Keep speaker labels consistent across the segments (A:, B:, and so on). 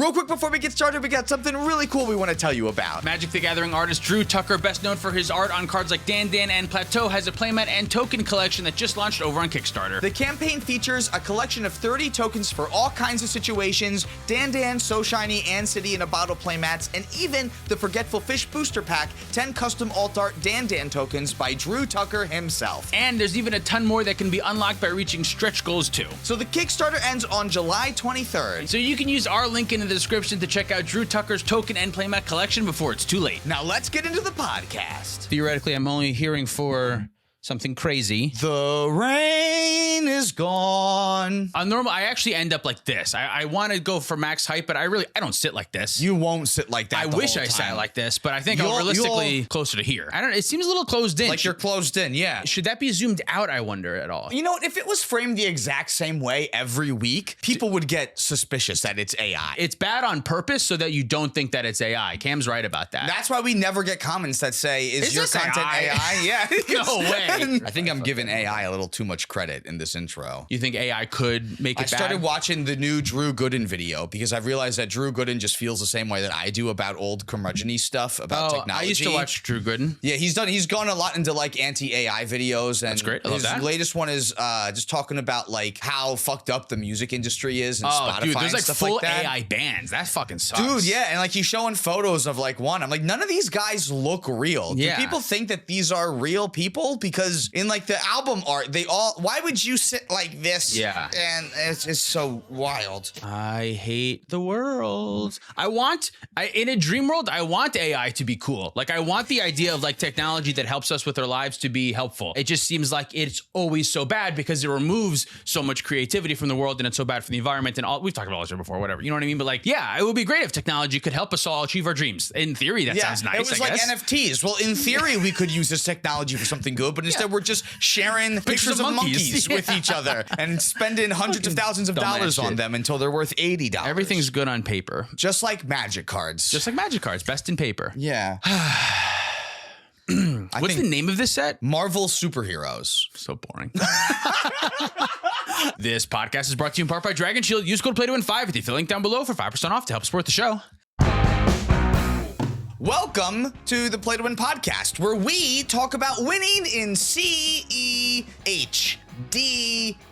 A: Real quick before we get started, we got something really cool we want to tell you about.
B: Magic the Gathering artist Drew Tucker, best known for his art on cards like Dan and Plateau, has a playmat and token collection that just launched over on Kickstarter.
A: The campaign features a collection of 30 tokens for all kinds of situations, Dan, So Shiny, and City in a Bottle playmats, and even the Forgetful Fish booster pack, 10 custom alt art Dan tokens by Drew Tucker himself.
B: And there's even a ton more that can be unlocked by reaching stretch goals too.
A: So the Kickstarter ends on July 23rd.
B: So you can use our link in the description to check out Drew Tucker's token and playmat collection before it's too late.
A: Now let's get into the podcast.
B: Theoretically, I'm only hearing for something crazy.
A: The rain is gone.
B: On normal, I actually end up like this. I want to go for max height, but I don't sit like this.
A: You won't sit like that.
B: I wish I sat like this, but I think I'm realistically closer to here. It seems a little closed in.
A: Like you're closed in, yeah.
B: Should that be zoomed out, I wonder, at all?
A: You know what? If it was framed the exact same way every week, people would get suspicious that it's AI.
B: It's bad on purpose so that you don't think that it's AI. Cam's right about that.
A: That's why we never get comments that say, is your content AI? Yeah.
B: No way.
A: I think I'm giving AI a little too much credit in this intro.
B: You think AI could make it bad?
A: I started watching the new Drew Gooden video because I've realized that Drew Gooden just feels the same way that I do about old curmudgeon-y stuff about technology.
B: I used to watch Drew Gooden.
A: Yeah, he's gone a lot into like anti-AI videos. And
B: that's great. I love that.
A: His latest one is just talking about like how fucked up the music industry is and Spotify
B: dude, there's
A: and
B: like
A: stuff
B: full
A: like that.
B: AI bands. That fucking sucks.
A: Dude, yeah, and like he's showing photos of like one. I'm like, none of these guys look real.
B: Yeah.
A: Do people think that these are real people? Because in like the album art, why would you sit like this?
B: Yeah.
A: And it's just so wild.
B: I hate the world. In a dream world, I want AI to be cool. Like I want the idea of like technology that helps us with our lives to be helpful. It just seems like it's always so bad because it removes so much creativity from the world and it's so bad for the environment and all. We've talked about this before, whatever. You know what I mean? But like, yeah, it would be great if technology could help us all achieve our dreams. In theory, that sounds nice.
A: It was like NFTs. Well, in theory, we could use this technology for something good, but instead we're just sharing pictures of monkeys with each other and spending hundreds of thousands of dollars on them until they're worth $80.
B: Everything's good on paper.
A: Just like magic cards.
B: Just like magic cards, best in paper.
A: Yeah.
B: What's the name of this set?
A: Marvel Superheroes.
B: So boring. This podcast is brought to you in part by Dragon Shield. Use code PLAYTOWIN5 with the link down below for 5% off to help support the show.
A: Welcome to the Play to Win podcast, where we talk about winning in cEDH.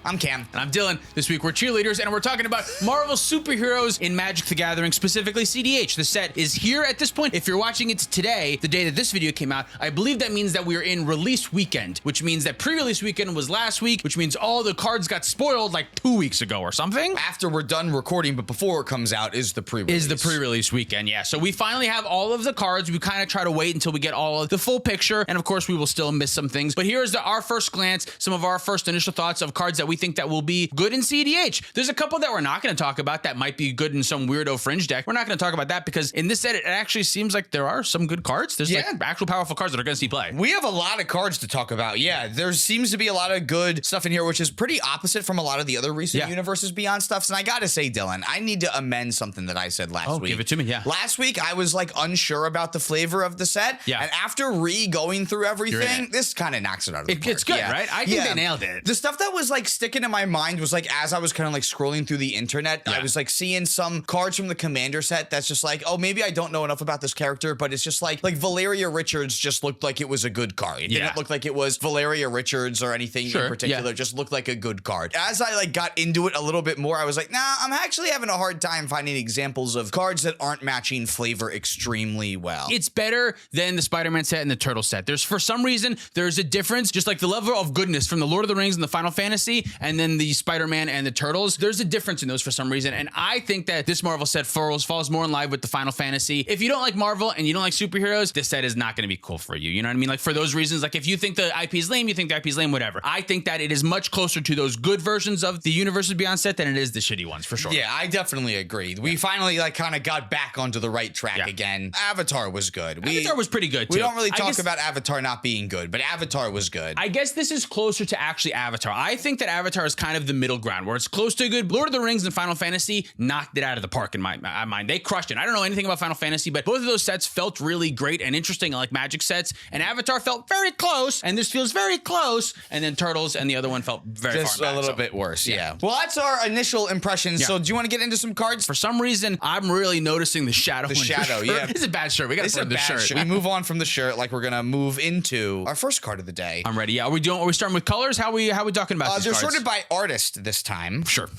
A: I'm Cam.
B: And I'm Dylan. This week we're cheerleaders and we're talking about Marvel superheroes in Magic the Gathering, specifically cEDH. The set is here at this point. If you're watching it today, the day that this video came out, I believe that means that we're in release weekend, which means that pre-release weekend was last week, which means all the cards got spoiled like 2 weeks ago or something.
A: After we're done recording, but before it comes out is the pre-release.
B: Is the pre-release weekend, yeah. So we finally have all of the cards. We kind of try to wait until we get all of the full picture. And of course, we will still miss some things. But here's our first glance, some of our first initial thoughts of cards that we think that will be good in cEDH. There's a couple that we're not going to talk about that might be good in some weirdo fringe deck. We're not going to talk about that because in this set, it actually seems like there are some good cards. There's like actual powerful cards that are going to see play.
A: We have a lot of cards to talk about. Yeah, there seems to be a lot of good stuff in here, which is pretty opposite from a lot of the other recent Universes Beyond stuffs. And I got to say, Dylan, I need to amend something that I said last week.
B: Give it to me, yeah.
A: Last week, I was like unsure about the flavor of the set. Yeah. And after going through everything, this kind of knocks it out of the park.
B: It's good, right? I think they nailed it.
A: The stuff that was like sticking in my mind was like, as I was kind of like scrolling through the internet, I was like seeing some cards from the Commander set that's just like, oh, maybe I don't know enough about this character, but it's just like Valeria Richards just looked like it was a good card. It didn't look like it was Valeria Richards or anything in particular. Just looked like a good card. As I like got into it a little bit more, I was like, nah, I'm actually having a hard time finding examples of cards that aren't matching flavor extremely well.
B: It's better than the Spider-Man set and the Turtle set. For some reason, there's a difference, just like the level of goodness from the Lord of the Rings and the Final Fantasy, and then the Spider-Man and the Turtles. There's a difference in those for some reason, and I think that this Marvel set falls more in line with the Final Fantasy. If you don't like Marvel and you don't like superheroes, this set is not going to be cool for you. You know what I mean? Like for those reasons, like if you think the IP is lame, you think the IP is lame, whatever. I think that it is much closer to those good versions of the Universes Beyond set than it is the shitty ones, for sure.
A: Yeah, I definitely agree. We finally like kind of got back onto the right track again. Avatar was good.
B: Avatar was pretty good too.
A: We don't really talk about Avatar not being good, but Avatar was good.
B: I guess this is closer to actually Avatar. I think that Avatar is kind of the middle ground, where it's close to good. Lord of the Rings and Final Fantasy knocked it out of the park in my mind. They crushed it. I don't know anything about Final Fantasy, but both of those sets felt really great and interesting, like Magic sets. And Avatar felt very close, and this feels very close. And then Turtles and the other one felt very
A: just
B: far back,
A: a little bit worse. Yeah. Well, that's our initial impressions. So do you want to get into some cards?
B: For some reason, I'm really noticing the shadow.
A: The shadow, yeah.
B: It's a bad shirt. We got to put the shirt.
A: We move on from the shirt like we're gonna move into our first card of the day.
B: I'm ready. Yeah. Are we starting with colors? How we talking about these
A: they're
B: cards?
A: sorted by artist this time.
B: Sure.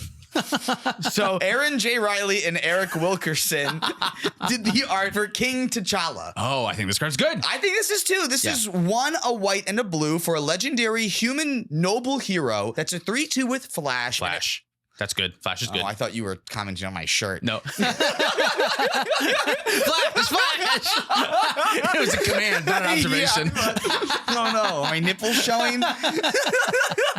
A: So Aaron J. Riley and Eric Wilkerson did the art for King T'Challa.
B: Oh, I think this card's good.
A: I think this is too. This is 1, a white, and a blue for a legendary human noble hero. That's a 3/2 with Flash.
B: That's good. Flash is good.
A: Oh, I thought you were commenting on my shirt.
B: No. Flash! It was a command, not an observation.
A: Oh no, my nipples showing.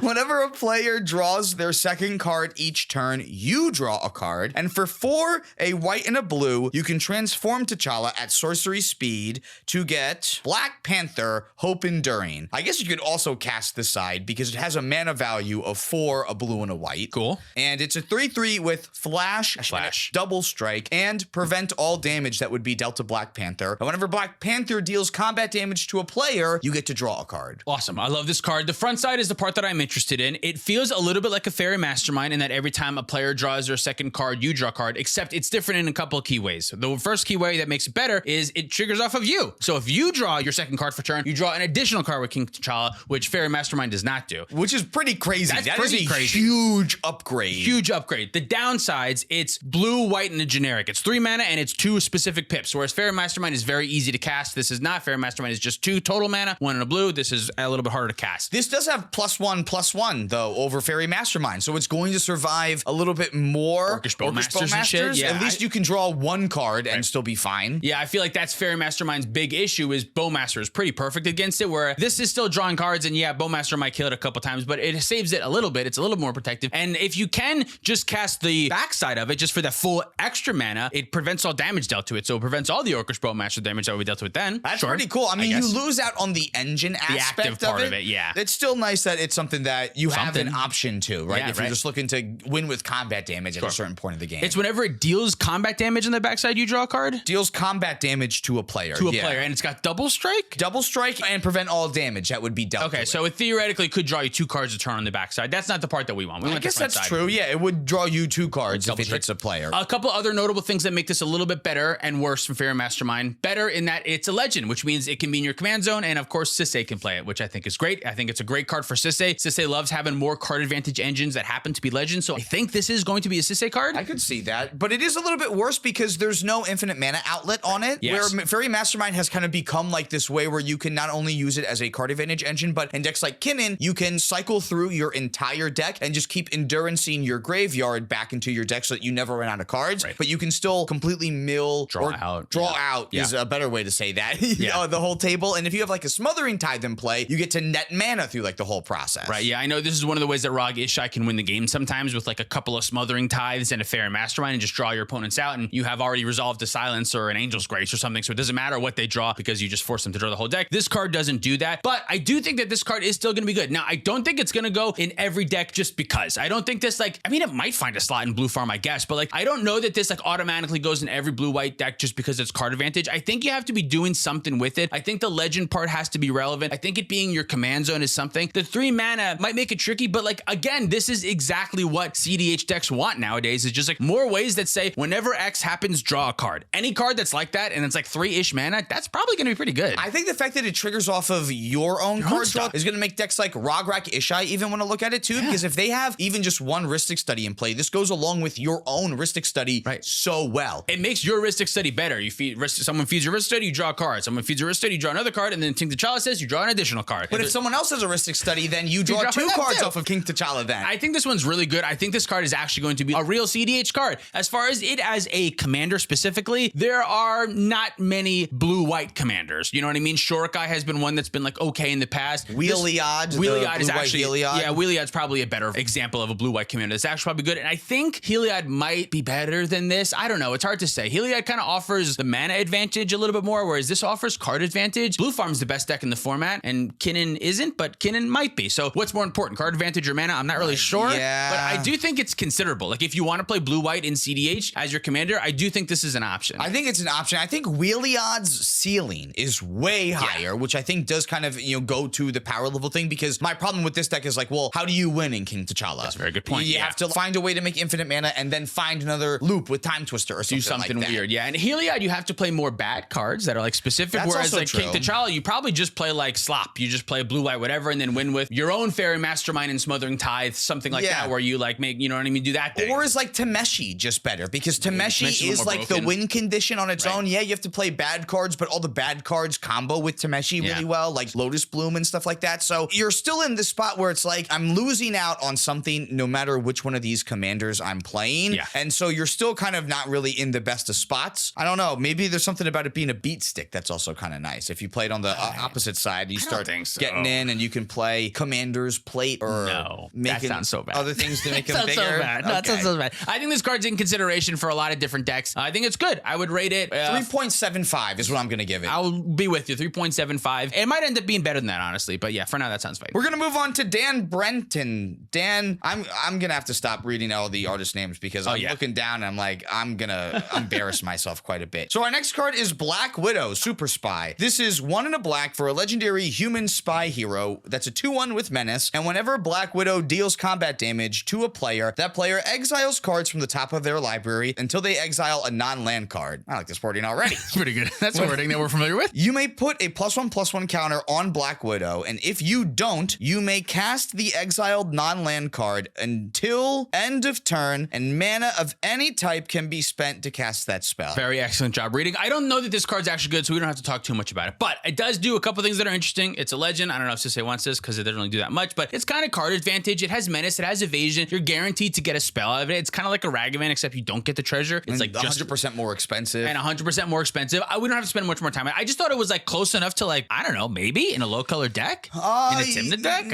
A: Whenever a player draws their second card each turn, you draw a card. And for 4, a white and a blue, you can transform T'Challa at sorcery speed to get Black Panther, Hope Enduring. I guess you could also cast this side because it has a mana value of 4, a blue and a white.
B: Cool.
A: And it's a 3/3 with Flash, Double Strike, and prevent all damage that would be dealt to Black Panther. And whenever Black Panther deals combat damage to a player, you get to draw a card.
B: Awesome. I love this card. The front side is the part that I'm interested in. It feels a little bit like a Fairy Mastermind in that every time a player draws their second card, you draw a card, except it's different in a couple of key ways. The first key way that makes it better is it triggers off of you. So if you draw your second card for turn, you draw an additional card with King T'Challa, which Fairy Mastermind does not do.
A: Which is pretty crazy.
B: That's
A: that
B: pretty
A: is a
B: crazy.
A: Huge upgrade.
B: Huge upgrade. The downsides, it's blue, white, and a generic. It's 3 mana and it's 2 specific pips. Whereas Fairy Mastermind is very easy to cast. This is not. Fairy Mastermind is just 2 total mana, 1 in a blue. This is a little bit harder to cast.
A: This does have +1/+1 though over Fairy Mastermind, so it's going to survive a little bit more.
B: Orcish Bowmasters and shit. Yeah,
A: at least you can draw 1 card and still be fine.
B: Yeah, I feel like that's Fairy Mastermind's big issue is Bowmaster is pretty perfect against it, where this is still drawing cards, and yeah, Bowmaster might kill it a couple times, but it saves it a little bit. It's a little more protective. And if you can just cast the backside of it just for the full extra mana, it prevents all damage dealt to it. So it prevents all the Orcish Bowmaster damage that would be dealt to it then.
A: That's pretty cool. I mean, you lose out on the engine aspect
B: active part of it. Yeah.
A: It's still nice that it's something that you have an option to, right?
B: Yeah,
A: if you're just looking to win with combat damage at a certain point of the game.
B: It's whenever it deals combat damage on the backside, you draw a card?
A: Deals combat damage to a player.
B: To a player, and it's got double strike?
A: Double strike and prevent all damage that would be dealt
B: Okay, so it theoretically could draw you 2 cards a turn on the backside. That's not the part that we want. We want
A: I guess
B: the front
A: that's
B: side.
A: true. Yeah, it would draw you 2 cards if it hits a player.
B: A couple other notable things that make this a little bit better and worse from Fairy Mastermind. Better in that it's a legend, which means it can be in your command zone, and of course Sisay can play it, which I think is great. I think it's a great card for Sisay. Sisay loves having more card advantage engines that happen to be legends, so I think this is going to be a Sisay card.
A: I could see that, but it is a little bit worse because there's no infinite mana outlet on it.
B: Yes.
A: Where Fairy Mastermind has kind of become like this way where you can not only use it as a card advantage engine, but in decks like Kinnan, you can cycle through your entire deck and just keep enduranceing your graveyard back into your deck so that you never run out of cards. But you can still completely draw out is a better way to say that. The whole table. And if you have like a Smothering Tithe in play, you get to net mana through like the whole process.
B: Right. Yeah, I know this is one of the ways that Rog Ishai can win the game sometimes with like a couple of Smothering Tithes and a Fairy Mastermind and just draw your opponents out, and you have already resolved a Silence or an Angel's Grace or something, so it doesn't matter what they draw because you just force them to draw the whole deck. This card doesn't do that, but I do think that this card is still going to be good. Now, I don't think it's going to go in every deck just because. I don't think this it might find a slot in Blue Farm, I guess, but I don't know that this automatically goes in every blue-white deck just because it's card advantage. I think you have to be doing something with it. I think the legend part has to be relevant. I think it being your command zone is something. The 3 mana might make it tricky, but again, this is exactly what cEDH decks want nowadays, is just more ways that say whenever X happens, draw a card. Any card that's like that and it's 3-ish mana, that's probably going to be pretty good.
A: I think the fact that it triggers off of your own card draw is going to make decks like Rograk Ishai even want to look at it too, because if they have even just one Rhystic Study in play, this goes along with your own Rhystic Study so well.
B: It makes your Rhystic Study better. Someone feeds your Rhystic Study, you draw a card. Someone feeds your Rhystic Study, you draw another card, and then King T'Challa says you draw an additional card.
A: But if someone else has a Rhystic Study, then you draw 2 cards off of King T'Challa then.
B: I think this one's really good. I think this card is actually going to be a real cEDH card. As far as it as a commander specifically, there are not many blue-white commanders. You know what I mean? Shorikai has been one that's been okay in the past.
A: Wheeliod
B: is actually, Wheeliod's probably a better example of a blue-white commander commander. This actually probably good. And I think Heliod might be better than this. I don't know. It's hard to say. Heliod kind of offers the mana advantage a little bit more, whereas this offers card advantage. Blue Farm's the best deck in the format, and Kinnan isn't, but Kinnan might be. So what's more important, card advantage or mana? I'm not really sure.
A: Yeah.
B: But I do think it's considerable. Like if you want to play blue-white in cEDH as your commander, I do think this is an option.
A: I think it's an option. I think Wheeliod's ceiling is way higher, which I think does kind of, go to the power level thing, because my problem with this deck is like, well, how do you win in King T'Challa?
B: That's a very good point.
A: You have to find a way to make infinite mana and then find another loop with Time Twister or something.
B: Do something
A: like that.
B: weird. Yeah. And Heliod, you have to play more bad cards that are like specific.
A: That's
B: whereas
A: also
B: like King
A: true.
B: T'Challa, you probably just play like slop. You just play blue, white, whatever, and then win with your own Fairy Mastermind and Smothering Tithe, something like that, where you like make, you know what I mean? Do that thing.
A: Or is like Tameshi just better? Because Tameshi is like
B: broken.
A: the win condition on its own. Yeah, you have to play bad cards, but all the bad cards combo with Tameshi really well, like Lotus Bloom and stuff like that. So you're still in this spot where it's like, I'm losing out on something no matter which one of these commanders I'm playing.
B: Yeah.
A: And so you're still kind of not really in the best of spots. I don't know. Maybe there's something about it being a beat stick that's also kind of nice. If you play it on the opposite side, you start getting in and you can play Commander's Plate or
B: that sounds so bad.
A: Other things to make them bigger.
B: So bad. No, it sounds so bad. I think this card's in consideration for a lot of different decks. I think it's good. I would rate it
A: 3.75 is what I'm going to give it.
B: I'll be with you. 3.75. It might end up being better than that, honestly. But yeah, for now, that sounds fine.
A: We're going to move on to Dan Brenton. Dan, I'm going to have to stop reading all the artist names because I'm looking down and I'm like, I'm going to embarrass myself quite a bit. So our next card is Black Widow, Super Spy. This is 1 and a black for a legendary human spy hero that's a 2/1 with Menace. And whenever Black Widow deals combat damage to a player, that player exiles cards from the top of their library until they exile a non-land card. I like this wording already.
B: Pretty good. That's a wording that we're familiar with.
A: You may put a +1/+1 counter on Black Widow, and if you don't, you may cast the exiled non-land card until end of turn, and mana of any type can be spent to cast that spell.
B: Very excellent job reading. I don't know that this card's actually good, so we don't have to talk too much about it, but it does do a couple things that are interesting. It's a legend. I don't know if Sisei wants this because it doesn't really do that much, but it's kind of card advantage. It has menace. It has evasion. You're guaranteed to get a spell out of it. It's kind of like a Ragavan, except you don't get the treasure. It's
A: and
B: like
A: 100% more expensive.
B: And 100% more expensive. We don't have to spend much more time. I just thought it was like close enough to like, I don't know, maybe in a low color deck? In a Tymna deck?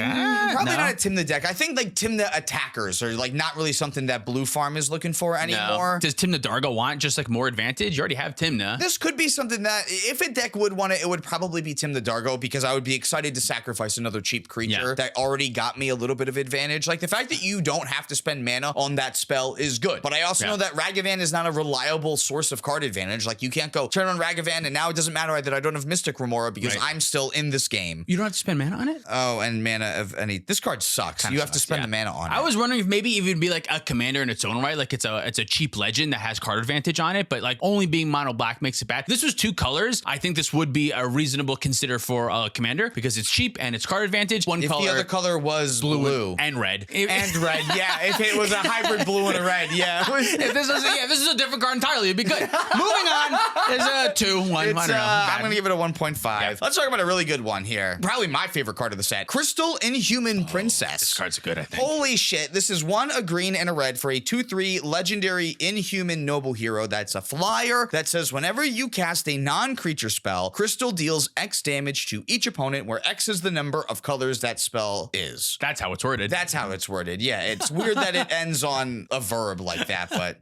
A: Probably not a Tymna deck. I think like Tymna attackers are like not really something that Blue Farm is looking for anymore.
B: No. Does Tymna Dargo want just like more advantage? You already have Tymna.
A: This could be something that if a deck would want it would probably be Tymna Dargo, because I would be excited to sacrifice another cheap creature that already got me a little bit of advantage. Like the fact that you don't have to spend mana on that spell is good. But I also know that Ragavan is not a reliable source of card advantage. Like you can't go turn on Ragavan and now it doesn't matter that I don't have Mystic Remora because I'm still in this game.
B: You don't have to spend mana on it?
A: Oh, and mana of any. This card sucks. You have to spend the mana on it.
B: I was wondering if maybe it would be like a commander in its own right. Like it's a cheap legend that has card advantage on it, but like only being mono black makes it bad. If this was 2 colors, I think this would be a reasonable consider for a commander because it's cheap and it's card advantage.
A: If the other color was blue
B: and red.
A: And red, yeah. If it was a hybrid blue and a red, yeah.
B: If this is a different card entirely, it'd be good. Moving on, there's a 2, 1. I don't know.
A: I'm gonna give it a 1.5. Yep. Let's talk about a really good one here. Probably my favorite card of the set. Crystal Inhuman Princess.
B: This card's good, I think.
A: Holy shit. This is 1, a green and a red for a 2/3 legendary Inhuman noble hero that's a flyer that says whenever you cast a non-creature spell, Crystal deals X damage to each opponent where X is the number of colors that spell is.
B: That's how it's worded.
A: That's how it's worded. Yeah, it's weird that it ends on a verb like that, but...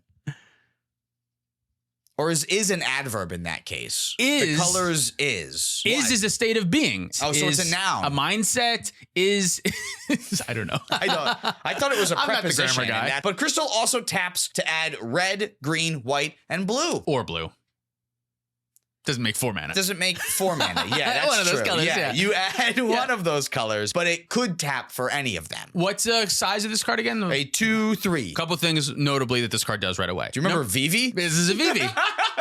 A: Or is an adverb in that case? The colors is.
B: Is a state of being.
A: Oh, so it's a noun.
B: A mindset is... I don't know.
A: I thought it was a preposition.
B: I'm not the grammar guy.
A: But Crystal also taps to add red, green, white, and blue.
B: Or blue. Doesn't make 4 mana.
A: Doesn't make 4 mana. Yeah, that's
B: one of those
A: true.
B: colors, yeah.
A: You add one of those colors, but it could tap for any of them.
B: What's the size of this card again?
A: A 2/3.
B: Couple things notably that this card does right away.
A: Do you remember Vivi?
B: This is a Vivi.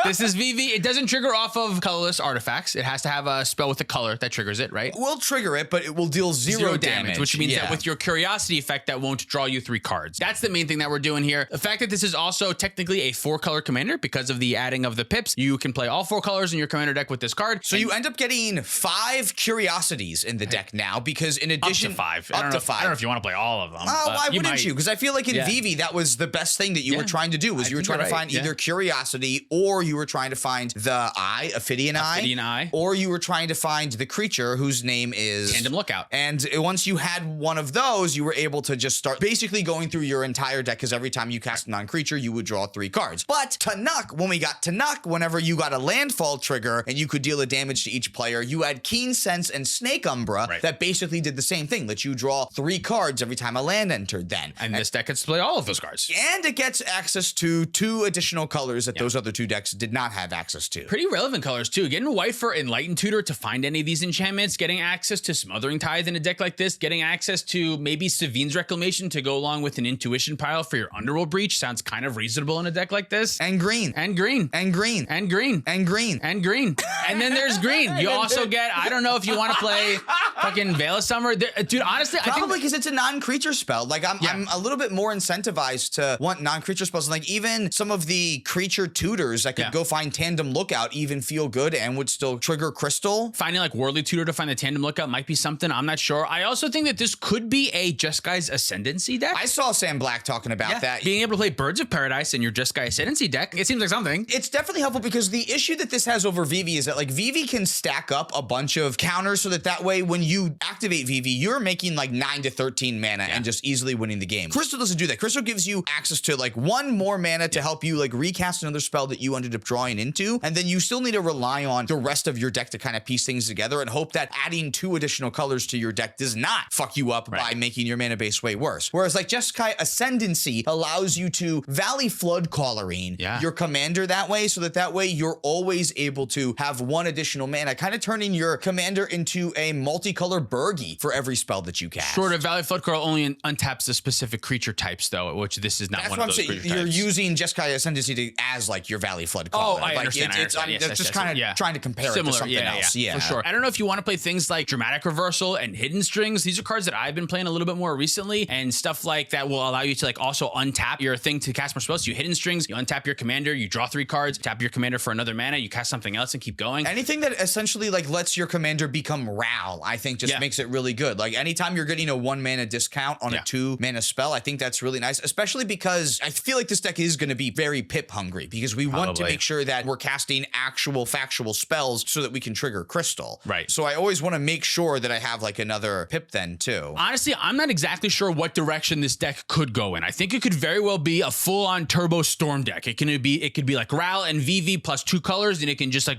B: This is Vivi. It doesn't trigger off of colorless artifacts. It has to have a spell with a color that triggers it, right?
A: We'll trigger it, but it will deal 0 damage.
B: Which means that with your curiosity effect, that won't draw you 3 cards. That's the main thing that we're doing here. The fact that this is also technically a 4-color commander because of the adding of the pips. You can play all 4 colors in your commander deck with this card.
A: So you end up getting 5 curiosities in the deck now because in addition...
B: Up to 5.
A: Up to 5.
B: I don't know if you want to play all of them.
A: Why wouldn't you? Because I feel like in Vivi, that was the best thing that you were trying to do was you were trying to find either curiosity or you you were trying to find the Ophidian Eye, or you were trying to find the creature whose name is
B: Tandem Lookout.
A: And once you had one of those, you were able to just start basically going through your entire deck, because every time you cast a non-creature, you would draw 3 cards. But Tanuk, when we got Tanuk, whenever you got a landfall trigger and you could deal a damage to each player, you had Keen Sense and Snake Umbra that basically did the same thing, let you draw 3 cards every time a land entered then.
B: And this deck gets to play all of those cards.
A: And it gets access to 2 additional colors that those other 2 decks did not have access to.
B: Pretty relevant colors too. Getting white for Enlightened Tutor to find any of these enchantments, getting access to Smothering Tithe in a deck like this, getting access to maybe Savine's Reclamation to go along with an Intuition pile for your Underworld Breach sounds kind of reasonable in a deck like this.
A: And green.
B: And green.
A: And green.
B: And green.
A: And green.
B: And green. And then there's green. You also get, I don't know if you want to play fucking Veil of Summer. Dude, honestly,
A: probably because it's a non-creature spell. Like I'm a little bit more incentivized to want non-creature spells. Like even some of the creature tutors that could go find Tandem Lookout even feel good and would still trigger Crystal.
B: Finding like Worldly Tutor to find the Tandem Lookout might be something. I'm not sure. I also think that this could be a Jeskai Ascendancy deck.
A: I saw Sam Black talking about that.
B: Being able to play Birds of Paradise in your Jeskai Ascendancy deck, it seems like something.
A: It's definitely helpful because the issue that this has over Vivi is that like Vivi can stack up a bunch of counters so that way when you activate Vivi, you're making like 9 to 13 mana and just easily winning the game. Crystal doesn't do that. Crystal gives you access to like 1 more mana to help you like recast another spell that you ended up drawing into, and then you still need to rely on the rest of your deck to kind of piece things together and hope that adding 2 additional colors to your deck does not fuck you up by making your mana base way worse. Whereas like Jeskai Ascendancy allows you to Valley Flood Colorine your commander that way, so that way you're always able to have 1 additional mana, kind of turning your commander into a multicolor Burgie for every spell that you cast.
B: Short of Valley Flood Coral only untaps the specific creature types though, which this is not one of those creature types.
A: You're using Jeskai Ascendancy as like your Valley Flood Color.
B: Oh, I understand.
A: It's just kind of trying to compare it to something else.
B: Yeah, for sure. I don't know if you want to play things like Dramatic Reversal and Hidden Strings. These are cards that I've been playing a little bit more recently, and stuff like that will allow you to like also untap your thing to cast more spells. So you Hidden Strings, you untap your commander, you draw 3 cards, tap your commander for another mana, you cast something else and keep going.
A: Anything that essentially like lets your commander become Ral, I think just makes it really good. Like anytime you're getting a 1 mana discount on a 2 mana spell, I think that's really nice, especially because I feel like this deck is going to be very pip hungry because we want to make sure that we're casting actual factual spells so that we can trigger Crystal.
B: Right.
A: So I always want to make sure that I have like another pip then too.
B: Honestly, I'm not exactly sure what direction this deck could go in. I think it could very well be a full-on turbo storm deck. It could be like Ral and Vivi plus 2 colors, and it can just like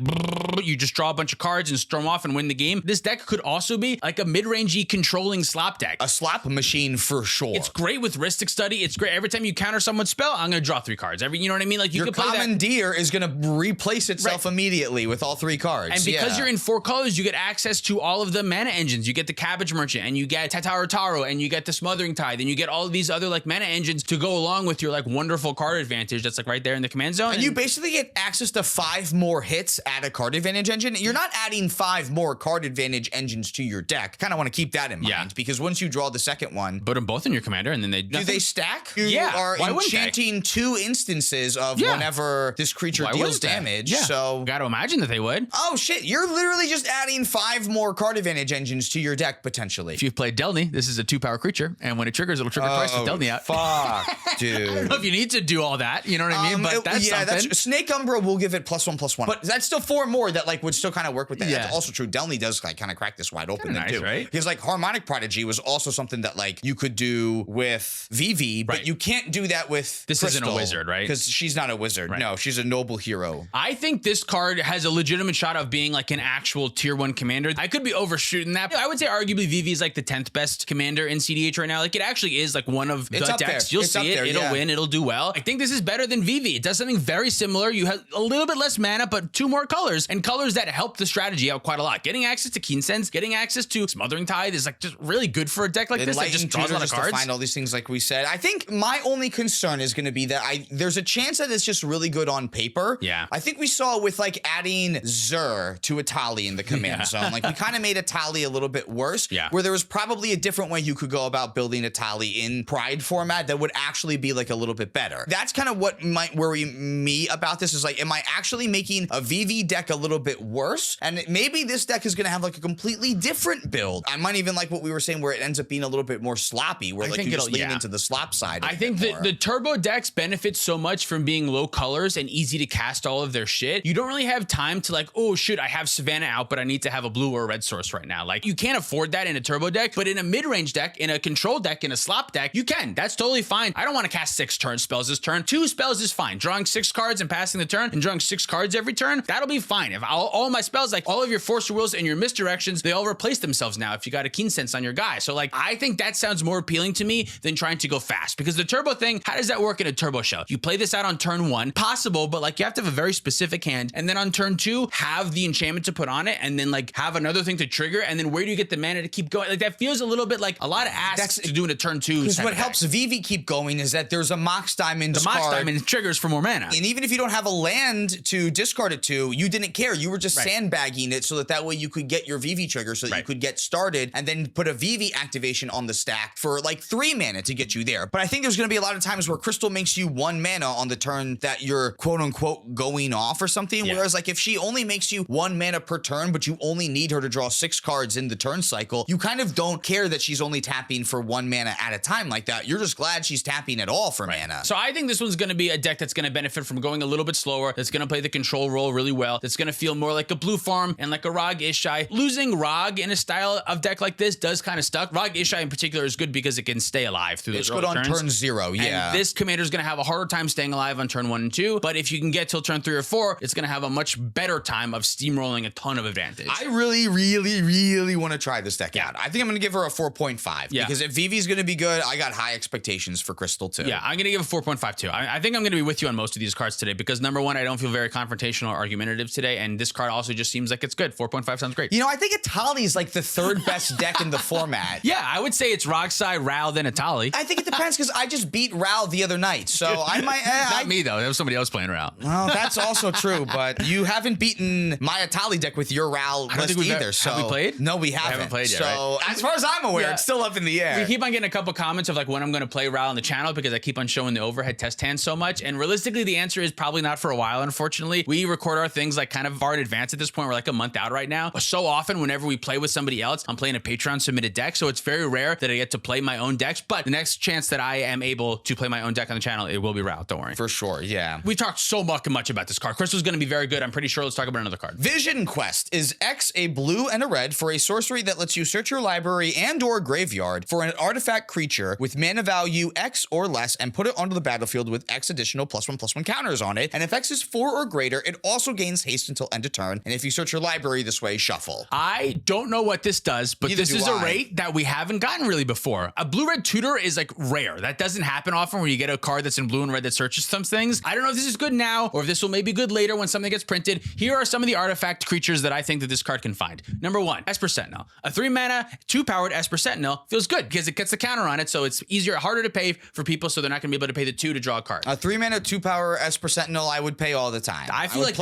B: you just draw a bunch of cards and storm off and win the game. This deck could also be like a mid-rangey controlling slap deck.
A: A slap machine for sure.
B: It's great with Rhystic Study. It's great every time you counter someone's spell, I'm going to draw 3 cards. You know what I mean? Like you
A: your
B: can play
A: Commandeer is going to replace itself immediately with all 3 cards.
B: And because you're in 4 colors, you get access to all of the mana engines. You get the Cabbage Merchant, and you get Tataru Taro, and you get the Smothering Tithe, and you get all of these other like mana engines to go along with your like wonderful card advantage that's like right there in the command zone.
A: And you basically get access to 5 more hits at a card advantage engine. You're not adding 5 more card advantage engines to your deck. Kind of want to keep that in mind because once you draw the second one,
B: put them both in your commander, and then
A: do they stack? You are
B: Why
A: enchanting 2 instances of whenever this creature deals damage. So
B: got to imagine that they would.
A: Oh shit! You're literally just adding 5 more card advantage engines to your deck potentially.
B: If you've played Delny, this is a 2-power creature, and when it triggers, it'll trigger twice with Delny out.
A: Fuck, dude.
B: I don't know if you need to do all that. You know what I mean? But that's something.
A: Snake Umbra will give it +1/+1, but that's still 4 more that like would still kind of work with that.
B: Yeah.
A: That's also true. Delny does like kind of crack this wide open then too,
B: right?
A: Because like Harmonic Prodigy was also something that like you could do with Vivi, but you can't do that with
B: this
A: Crystal,
B: isn't a wizard, right?
A: Because she's not a wizard. Right. No, she's a noble hero.
B: I think this card has a legitimate shot of being like an actual tier 1 commander. I could be overshooting that. I would say arguably Vivi is like the 10th best commander in CEDH right now. Like it actually is like one of the decks. You'll see it. It'll win. It'll do well. I think this is better than Vivi. It does something very similar. You have a little bit less mana, but 2 more colors and colors that help the strategy out quite a lot. Getting access to Keen Sense, getting access to Smothering Tithe is like just really good for a deck like this that just draws a lot of cards.
A: To find all these things like we said. I think my only concern is going to be that there's a chance that it's just really good on paper.
B: Yeah.
A: I think we saw with like adding Zur to Atali in the command zone. Like we kind of made Atali a little bit worse.
B: Yeah.
A: Where there was probably a different way you could go about building Atali in Pride format that would actually be like a little bit better. That's kind of what might worry me about this is like, am I actually making a VV deck a little bit worse? And maybe this deck is going to have like a completely different build. I might even like what we were saying where it ends up being a little bit more sloppy, where like you just lean into the slop side.
B: I think that the turbo decks benefit so much from being low colors and easy easy to cast all of their shit, you don't really have time to like, oh shoot, I have Savannah out, but I need to have a blue or a red source right now. Like you can't afford that in a turbo deck, but in a mid-range deck, in a control deck, in a slop deck, you can. That's totally fine. I don't want to cast 6 turn spells this turn. 2 spells is fine. Drawing 6 cards and passing the turn and drawing 6 cards every turn, that'll be fine. If all my spells, like all of your Force of Wills and your misdirections, they all replace themselves now if you got a Keen Sense on your guy. So like, I think that sounds more appealing to me than trying to go fast, because the turbo thing, how does that work in a turbo shell? You play this out on turn 1, possible, but like you have to have a very specific hand, and then on turn 2, have the enchantment to put on it, and then like have another thing to trigger, and then where do you get the mana to keep going? Like that feels a little bit like a lot of asks to do in a turn 2.
A: Because what helps Vivi keep going is that there's a Mox Diamond
B: The Mox Diamond triggers for more mana.
A: And even if you don't have a land to discard it to, you didn't care. You were just sandbagging it so that way you could get your Vivi trigger so that you could get started and then put a Vivi activation on the stack for like 3 mana to get you there. But I think there's going to be a lot of times where Crystal makes you 1 mana on the turn that you're quote unquote going off or something. Whereas like if she only makes you 1 mana per turn, but you only need her to draw 6 cards in the turn cycle, you kind of don't care that she's only tapping for 1 mana at a time like that. You're just glad she's tapping at all for mana.
B: So I think this one's going to be a deck that's going to benefit from going a little bit slower, that's going to play the control role really well, that's going to feel more like a blue farm and like a Rog Ishai. Losing Rog in a style of deck like this does kind of suck. Rog Ishai in particular is good because it can stay alive through those early turns.
A: It's good on turn 0, yeah.
B: And this commander's going to have a harder time staying alive on turn 1 and 2, but if you can get till turn 3 or 4, it's going to have a much better time of steamrolling a ton of advantage.
A: I really want to try this deck out. I think I'm going to give her a 4.5 because if Vivi's going to be good, I got high expectations for Crystal too.
B: Yeah, I'm going to give a 4.5 too. I think I'm going to be with you on most of these cards today because number 1, I don't feel very confrontational or argumentative today, and this card also just seems like it's good. 4.5 sounds great.
A: You know, I think Atali is like the 3rd best deck in the format.
B: Yeah, I would say it's Rogsai, Ral, then Atali.
A: I think it depends because I just beat Ral the other night, so I might.
B: Not me though. There was somebody else playing Ral.
A: Well, that's also true, but you haven't beaten my Atali deck with your Ral list either. So
B: have we played?
A: No, we haven't
B: played yet.
A: So as far as I'm aware, it's still up in the air.
B: We keep on getting a couple comments of like when I'm going to play Ral on the channel because I keep on showing the overhead test hand so much. And realistically, the answer is probably not for a while. Unfortunately, we record our things like kind of far in advance at this point. We're like a month out right now. But so often, whenever we play with somebody else, I'm playing a Patreon submitted deck. So it's very rare that I get to play my own decks. But the next chance that I am able to play my own deck on the channel, it will be Ral. Don't worry.
A: For sure, yeah.
B: We talked so much about this card. Crystal's going to be very good. I'm pretty sure. Let's talk about another card.
A: Vision Quest is X, a blue and a red for a sorcery that lets you search your library and or graveyard for an artifact creature with mana value X or less and put it onto the battlefield with X additional +1/+1 counters on it. And if X is 4 or greater, it also gains haste until end of turn. And if you search your library this way, shuffle.
B: I don't know what this does, but this is a rate that we haven't gotten really before. A blue-red tutor is like rare. That doesn't happen often where you get a card that's in blue and red that searches some things. I don't know if this is good now or if this will maybe be good later when something gets printed. Here are some of the artifact creatures that I think that this card can find. Number 1, Esper Sentinel. A 3 mana, 2 powered Esper Sentinel feels good because it gets the counter on it, so it's harder to pay for people, so they're not going to be able to pay the 2 to draw a card.
A: A 3 mana, 2 power Esper Sentinel, I would pay all the time.
B: I feel like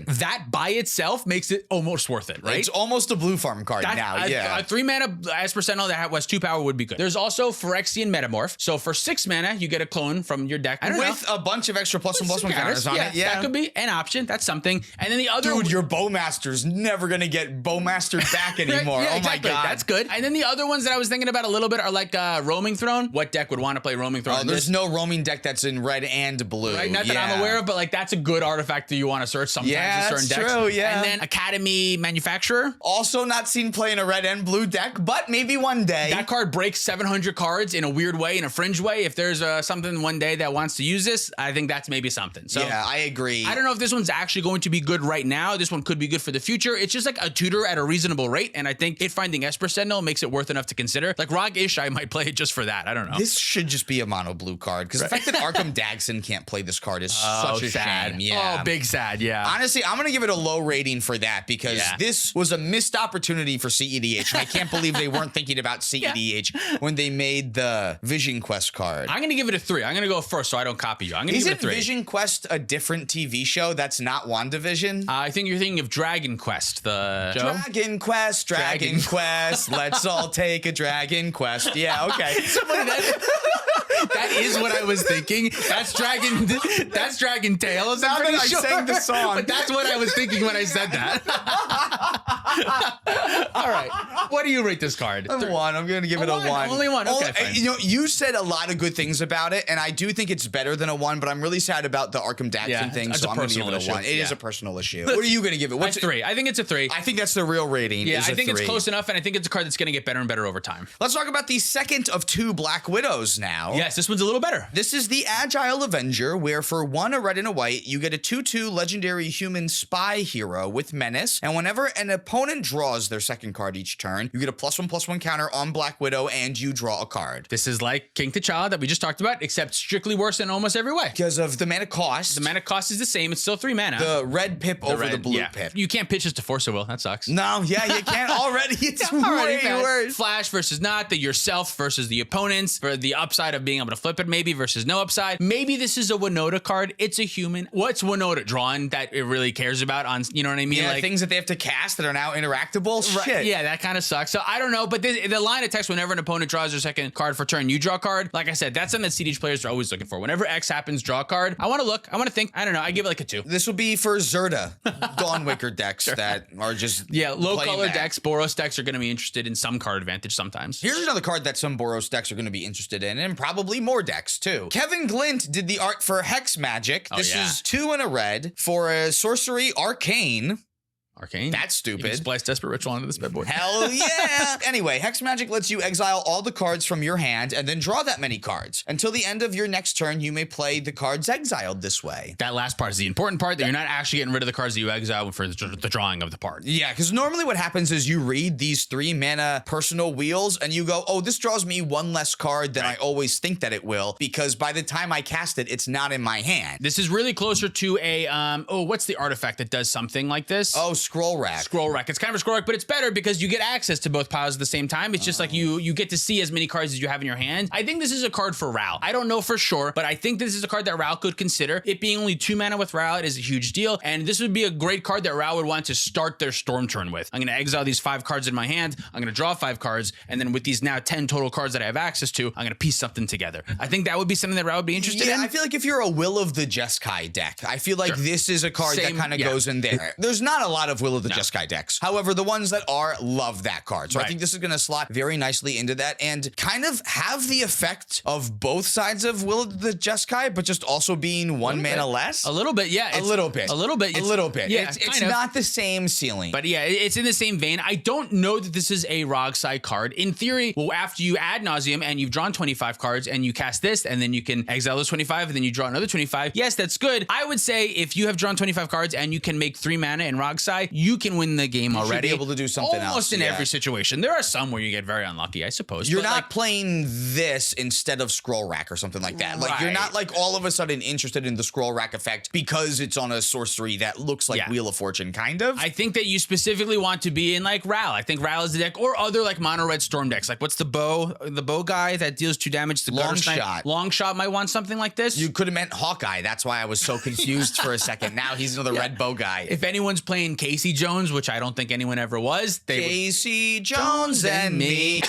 B: that by itself makes it almost worth it, right?
A: It's almost a blue farm card now, yeah.
B: A 3 mana Esper Sentinel that was 2 power would be good. There's also Phyrexian Metamorph. So for 6 mana, you get a clone from your deck.
A: With a bunch of extra +1/+1 counters on it. Yeah,
B: that could be an option. That's something. And then the other...
A: Dude, your Bowmaster's never going to get Bowmastered back anymore.
B: Yeah,
A: oh
B: exactly.
A: my God.
B: That's good. And then the other ones that I was thinking about a little bit are like Roaming Throne. What deck would want to play Roaming Throne?
A: There's no roaming deck that's in red and blue.
B: Right? Not that I'm aware of, but like that's a good artifact that you want to search sometimes in certain decks.
A: True, yeah.
B: And then Academy Manufacturer.
A: Also not seen play in a red and blue deck, but maybe one day.
B: That card breaks 700 cards in a weird way, in a fringe way. If there's something one day that wants to use this, I think that's maybe something. So
A: yeah, I agree.
B: I don't know if this one's actually going to be good right now. This one could be good for the future. It's just like a tutor at a reasonable rate, and I think it finding Esper Sentinel makes it worth enough to consider. Like Rog Ishai might play it just for that. I don't know.
A: This should just be a mono blue card because the fact that Arkham Dagson can't play this card is such a shame. Yeah.
B: Oh, big sad. Yeah.
A: Honestly, I'm gonna give it a low rating for that because this was a missed opportunity for cEDH, and I can't believe they weren't thinking about cEDH when they made the Vision Quest card.
B: I'm gonna give it a 3. I'm gonna go first so I don't copy you. I'm gonna give it a 3.
A: Isn't Vision Quest a different TV show that's not WandaVision?
B: I think you're thinking of Dragon Quest, the show.
A: Dragon Quest. Let's all take a Dragon Quest. Yeah, okay.
B: That is what I was thinking. That's Dragon Tales.
A: Now that I sang the song.
B: But that's what I was thinking when I said that. All right. What do you rate this card?
A: A 1. I'm going to give it a 1.
B: Only 1. Okay, fine.
A: You know, you said a lot of good things about it, and I do think it's better than a 1, but I'm really sad about the Arkham Daxon thing, so I'm going to give it a 1. It is a personal issue. What are you going to give it?
B: What's 3? I think it's a 3.
A: I think that's the real rating.
B: Yeah, I think it's close enough, and I think it's a card that's going to get better and better over time.
A: Let's talk about the second of 2 Black Widows now.
B: Yes, this one's a little better.
A: This is the Agile Avenger, where for 1 a red and a white, you get a 2/2 legendary human spy hero with menace, and whenever an opponent draws their second card each turn, you get a +1/+1 counter on Black Widow, and you draw a card.
B: This is like King T'Challa that we just talked about, except strictly worse in almost every way.
A: Because of the mana cost.
B: The mana cost is the same. It's still 3 mana.
A: The red pip over the blue pip.
B: You can't pitch this to Force of Will. That sucks.
A: No, yeah, you can't already. It's way worse.
B: Flash versus not, the yourself versus the opponents, for the upside of being able to flip it maybe versus no upside. Maybe this is a Winota card. It's a human. What's Winota drawing that it really cares about on, you know what I mean?
A: Yeah,
B: like
A: things that they have to cast that are now interactable.
B: Right,
A: Shit.
B: yeah, that kind of sucks. So I don't know, but the line of text, whenever an opponent draws their second card for turn, you draw a card. Like I said, that's something that cEDH players are always looking for. Whenever X happens, draw a card. I want to look. I want to think. I don't know. I give it like a 2.
A: This would be for Zerda, Dawnwaker decks that are just
B: low color
A: that.
B: decks. Boros decks are going to be interested in some card advantage sometimes.
A: Here's another card that some Boros decks are going to be interested in, and probably more decks too. Kevin Glint did the art for Hex Magic. This is 2 and a red for a sorcery arcane.
B: Arcane?
A: That's stupid.
B: You can splice Desperate Ritual onto this bad boy.
A: Hell yeah! Anyway, Hex Magic lets you exile all the cards from your hand and then draw that many cards. Until the end of your next turn, you may play the cards exiled this way.
B: That last part is the important part, that you're not actually getting rid of the cards that you exile for the drawing of the part.
A: Yeah, because normally what happens is you read these 3 mana personal wheels and you go, oh, this draws me 1 less card than I always think that it will, because by the time I cast it, it's not in my hand.
B: This is really closer to a, what's the artifact that does something like this?
A: Oh, Scroll Rack.
B: Scroll Rack. It's kind of a scroll rack, but it's better because you get access to both piles at the same time. It's just like you get to see as many cards as you have in your hand. I think this is a card for Ral. I don't know for sure, but I think this is a card that Ral could consider. It being only 2 mana with Ral, it is a huge deal, and this would be a great card that Ral would want to start their Storm turn with. I'm going to exile these 5 cards in my hand. I'm going to draw 5 cards, and then with these now 10 total cards that I have access to, I'm going to piece something together. I think that would be something that Ral would be interested in.
A: I feel like if you're a Will of the Jeskai deck, I feel like this is a card that kind of goes in there. There's not a lot of Will of the Jeskai decks. However, the ones that are love that card. So I think this is going to slot very nicely into that and kind of have the effect of both sides of Will of the Jeskai, but just also being 1 mana less.
B: A little bit, yeah.
A: A little bit.
B: A little bit.
A: A little bit.
B: Yeah,
A: it's not the same ceiling.
B: But yeah, it's in the same vein. I don't know that this is a Rogside card. In theory, well, after you ad nauseum and you've drawn 25 cards and you cast this, and then you can exile those 25 and then you draw another 25. Yes, that's good. I would say if you have drawn 25 cards and you can make 3 mana in Rogside, you can win the game already.
A: Should be able to do something else.
B: Almost in every situation. There are some where you get very unlucky, I suppose.
A: You're not playing this instead of Scroll Rack or something like that. Like you're not like all of a sudden interested in the Scroll Rack effect because it's on a sorcery that looks like Wheel of Fortune, kind of.
B: I think that you specifically want to be in like Ral. I think Ral is the deck, or other like mono red storm decks. Like what's the bow guy that deals 2 damage to
A: Long Shot.
B: Long Shot might want something like this.
A: You could have meant Hawkeye. That's why I was so confused for a second. Now he's another red bow guy.
B: If anyone's playing Casey Jones, which I don't think anyone ever was,
A: Casey Jones and me.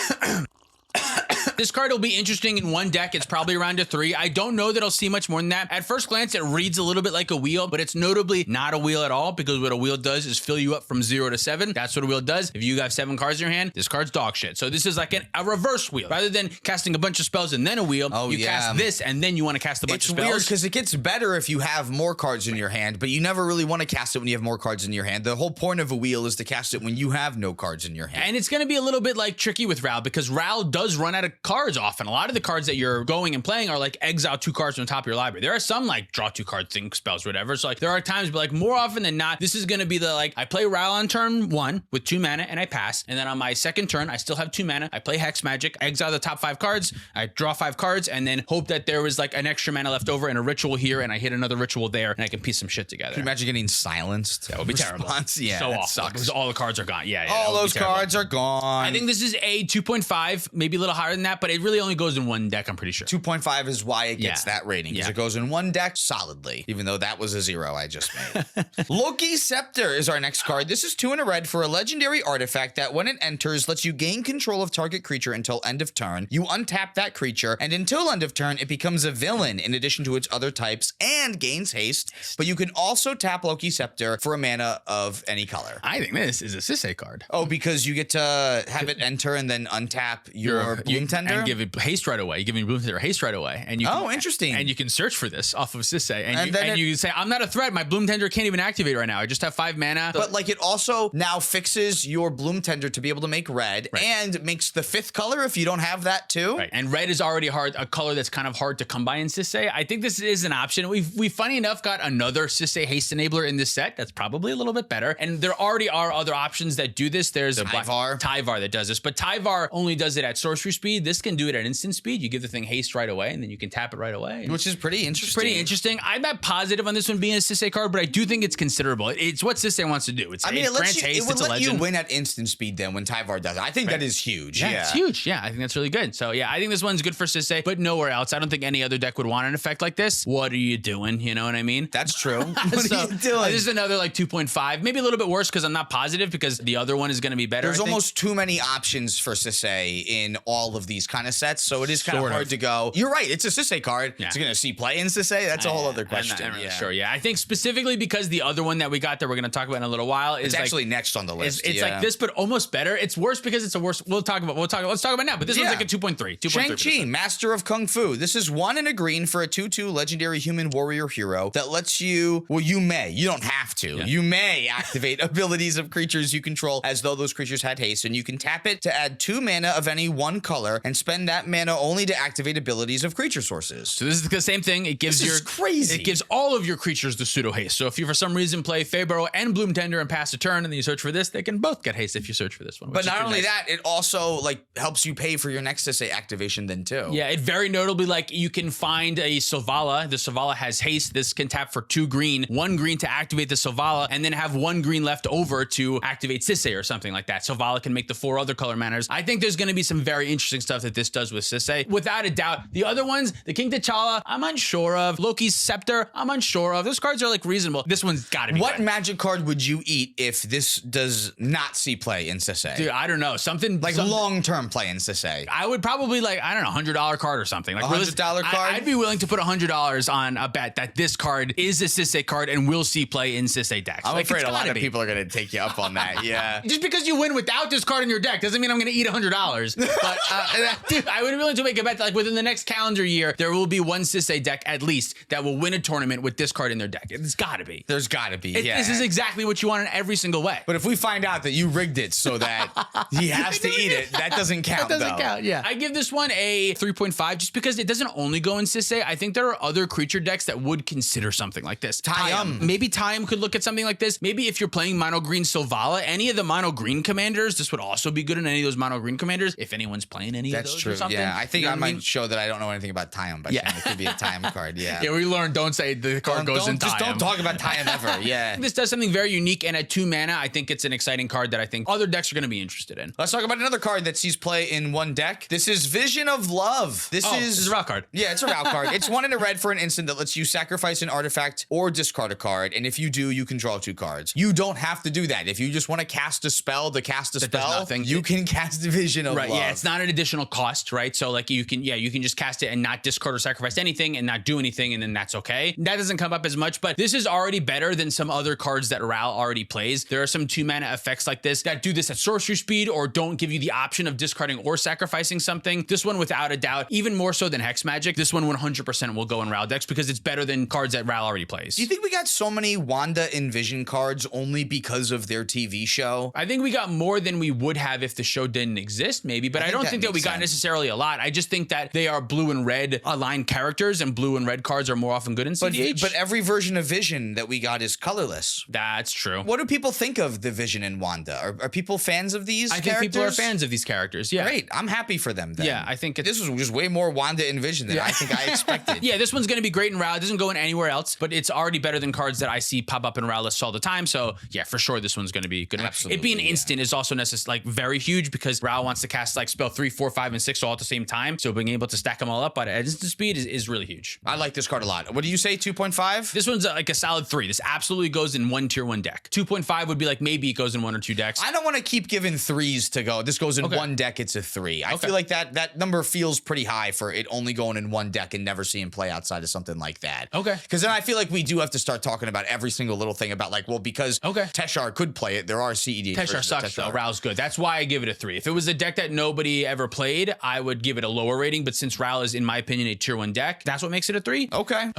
B: This card will be interesting in 1 deck. It's probably around a 3. I don't know that I'll see much more than that. At first glance, it reads a little bit like a wheel, but it's notably not a wheel at all, because what a wheel does is fill you up from 0 to 7. That's what a wheel does. If you have 7 cards in your hand, this card's dog shit. So this is like a reverse wheel. Rather than casting a bunch of spells and then a wheel, you cast this and then you want to cast a bunch of spells.
A: It's weird because it gets better if you have more cards in your hand, but you never really want to cast it when you have more cards in your hand. The whole point of a wheel is to cast it when you have no cards in your hand.
B: And it's going to be a little bit like tricky with Ral, because Ral does run out of cards often. A lot of the cards that you're going and playing are like exile 2 cards from the top of your library. There are some like draw 2 card thing spells, whatever. So like there are times, but like more often than not, this is going to be the like I play Ral on turn 1 with 2 mana and I pass, and then on my second turn I still have 2 mana. I play Hex Magic, exile the top 5 cards, I draw 5 cards, and then hope that there was like an extra mana left over and a ritual here, and I hit another ritual there, and I can piece some shit together.
A: Can you imagine getting silenced?
B: That would be terrible.
A: Yeah,
B: so awful.
A: Sucks.
B: Because all the cards are gone. Yeah,
A: all those cards are gone.
B: I think this is a 2.5, maybe a little higher than that, but it really only goes in one deck, I'm pretty sure.
A: 2.5 is why it gets that rating, because
B: Yeah.
A: it goes in one deck solidly, even though that was a 0 I just made. Loki Scepter is our next card. This is 2 and a red for a legendary artifact that when it enters lets you gain control of target creature until end of turn. You untap that creature, and until end of turn, it becomes a villain in addition to its other types and gains haste. But you can also tap Loki Scepter for a mana of any color.
B: I think this is a Sisei card.
A: Oh, because you get to have it enter and then untap your Bloom Tender?
B: And give it haste right away. You give me Bloom Tender haste right away. And you
A: Oh,
B: can,
A: interesting.
B: And you can search for this off of Sisei. And
A: then
B: you say, I'm not a threat. My Bloom Tender can't even activate right now. I just have 5 mana.
A: But like it also now fixes your Bloom Tender to be able to make red and makes the 5th color if you don't have that too.
B: Right. And red is already a color that's kind of hard to come by in Sisei. I think this is an option. We funny enough got another Sisei haste enabler in this set that's probably a little bit better. And there already are other options that do this. There's a Tyvar that does this, but Tyvar only does it at sorcery speed. This can do it at instant speed. You give the thing haste right away, and then you can tap it right away.
A: Which is pretty interesting.
B: I'm not positive on this one being a Sisei card, but I do think it's considerable. It's what Sisei wants to do. It
A: would let you win at instant speed then when Tyvar does it. I think that is huge.
B: Yeah, it's huge. Yeah, I think that's really good. So yeah, I think this one's good for Sisei, but nowhere else. I don't think any other deck would want an effect like this. What are you doing? You know what I mean?
A: That's true. What are you doing?
B: This is another like 2.5, maybe a little bit worse because I'm not positive because the other one is going to be better.
A: There's almost too many options for Sisei in all of these kind of sets, so it is kind of hard to go. You're right. It's a Sisei card. Yeah. It's going to see play in Sisei. That's a whole other question.
B: I'm not really sure. Yeah, I think specifically because the other one that we got that we're going to talk about in a little while is
A: actually next on the list.
B: It's like this, but almost better. It's worse because it's a worse. Let's talk about now. But this one's like a 2.3.
A: Shang-Chi, Master of Kung Fu. This is 1 and a green for a 2/2 legendary human warrior hero that lets you. Well, you may. You don't have to. Yeah. You may activate abilities of creatures you control as though those creatures had haste, and you can tap it to add 2 mana of any one color and spend that mana only to activate abilities of creature sources.
B: So this is the same thing. It gives
A: crazy.
B: It gives all of your creatures the pseudo haste. So if you for some reason play Fabro and Bloom Tender and pass a turn, and then you search for this, they can both get haste if you search for this one.
A: But not only that, it also like helps you pay for your next Sisei activation then too.
B: Yeah, it very notably like you can find a Selvala. The Selvala has haste. This can tap for 2 green, 1 green to activate the Selvala, and then have 1 green left over to activate Sisei or something like that. Selvala can make the 4 other color manners. I think there's going to be some very interesting stuff that this does with Sisei. Without a doubt, the other ones, the King T'Challa, I'm unsure of. Loki's Scepter, I'm unsure of. Those cards are like reasonable. This one's got to be
A: What
B: good.
A: magic card would you eat if this does not see play in Sisei?
B: Dude, I don't know. Something
A: long-term play in Sisei.
B: I would probably I don't know, $100 card or something. Like
A: $100 card?
B: I'd be willing to put $100 on a bet that this card is a Sisei card and will see play in Sisei decks.
A: I'm afraid a lot of people are going to take you up on that. Yeah.
B: Just because you win without this card in your deck doesn't mean I'm going to eat $100. But dude, I would be willing to make a bet that like within the next calendar year, there will be one Sisei deck at least that will win a tournament with this card in their deck. It's got to be.
A: There's got to be.
B: This is exactly what you want in every single way.
A: But if we find out that you rigged it so that he has to eat it, that doesn't count.
B: That doesn't count. Yeah. I give this one a 3.5 just because it doesn't only go in Sisei. I think there are other creature decks that would consider something like this.
A: Tayum.
B: Maybe Tayum could look at something like this. Maybe if you're playing mono green Selvala, any of the mono green commanders, this would also be good in any of those mono green commanders. If anyone's playing any of those
A: true.
B: Or something.
A: Yeah, I think I might show that I don't know anything about Tayum, but it could be a Tayum card. Yeah.
B: Yeah, we learned don't say the card goes in Tayum.
A: Just don't talk about Tayum ever. Yeah.
B: This does something very unique, and at 2 mana, I think it's an exciting card that I think other decks are going to be interested in.
A: Let's talk about another card that sees play in one deck. This is Vision of Love. This is
B: a route card.
A: Yeah, it's a route card. It's 1 and a red for an instant that lets you sacrifice an artifact or discard a card, and if you do, you can draw 2 cards. You don't have to do that. If you just want to cast a spell you can cast Vision of Love.
B: Yeah, it's not an additional cost, right? So like you can just cast it and not discard or sacrifice anything and not do anything, and then that's okay. That doesn't come up as much, but this is already better than some other cards that Ral already plays. There are some 2 mana effects like this that do this at sorcery speed or don't give you the option of discarding or sacrificing something. This one, without a doubt, even more so than Hex Magic, this one 100% will go in Ral decks because it's better than cards that Ral already plays.
A: Do you think we got so many Wanda and Vision cards only because of their TV show?
B: I think we got more than we would have if the show didn't exist, maybe, but I don't think that we got necessarily a lot. I just think that they are blue and red aligned characters, and blue and red cards are more often good in cEDH.
A: But every version of Vision that we got is colorless.
B: That's true.
A: What do people think of the Vision and Wanda? Are people fans of these characters?
B: I think people are fans of these characters, yeah.
A: Great. I'm happy for them then.
B: Yeah, I think
A: this was just way more Wanda and Vision than I think I expected.
B: Yeah, this one's going to be great in Ral. It doesn't go in anywhere else, but it's already better than cards that I see pop up in Ral lists all the time. So yeah, for sure, this one's going to be good.
A: Absolutely.
B: It being instant is also necessary, like very huge, because Ral wants to cast like spell 3, 4, 5, and 6 all at the same time. So being able to stack them all up at instant speed is really huge.
A: I like this card a lot. What do you say, 2.5?
B: This one's like a solid 3. This absolutely goes in one tier 1 deck. 2.5 would be like maybe it goes in 1 or 2 decks.
A: I don't want to keep giving 3s to go. This goes in one deck, it's a 3. I feel like that number feels pretty high for it only going in one deck and never seeing play outside of something like that.
B: Okay.
A: Because then I feel like we do have to start talking about every single little thing about like, well, because Teshar could play it, there are CEDH.
B: Teshar sucks though. Rao's good. That's why I give it a 3. If it was a deck that nobody ever played, I would give it a lower rating. But since Rao is, in my opinion, a tier 1 deck, that's what makes it a 3.
A: Okay.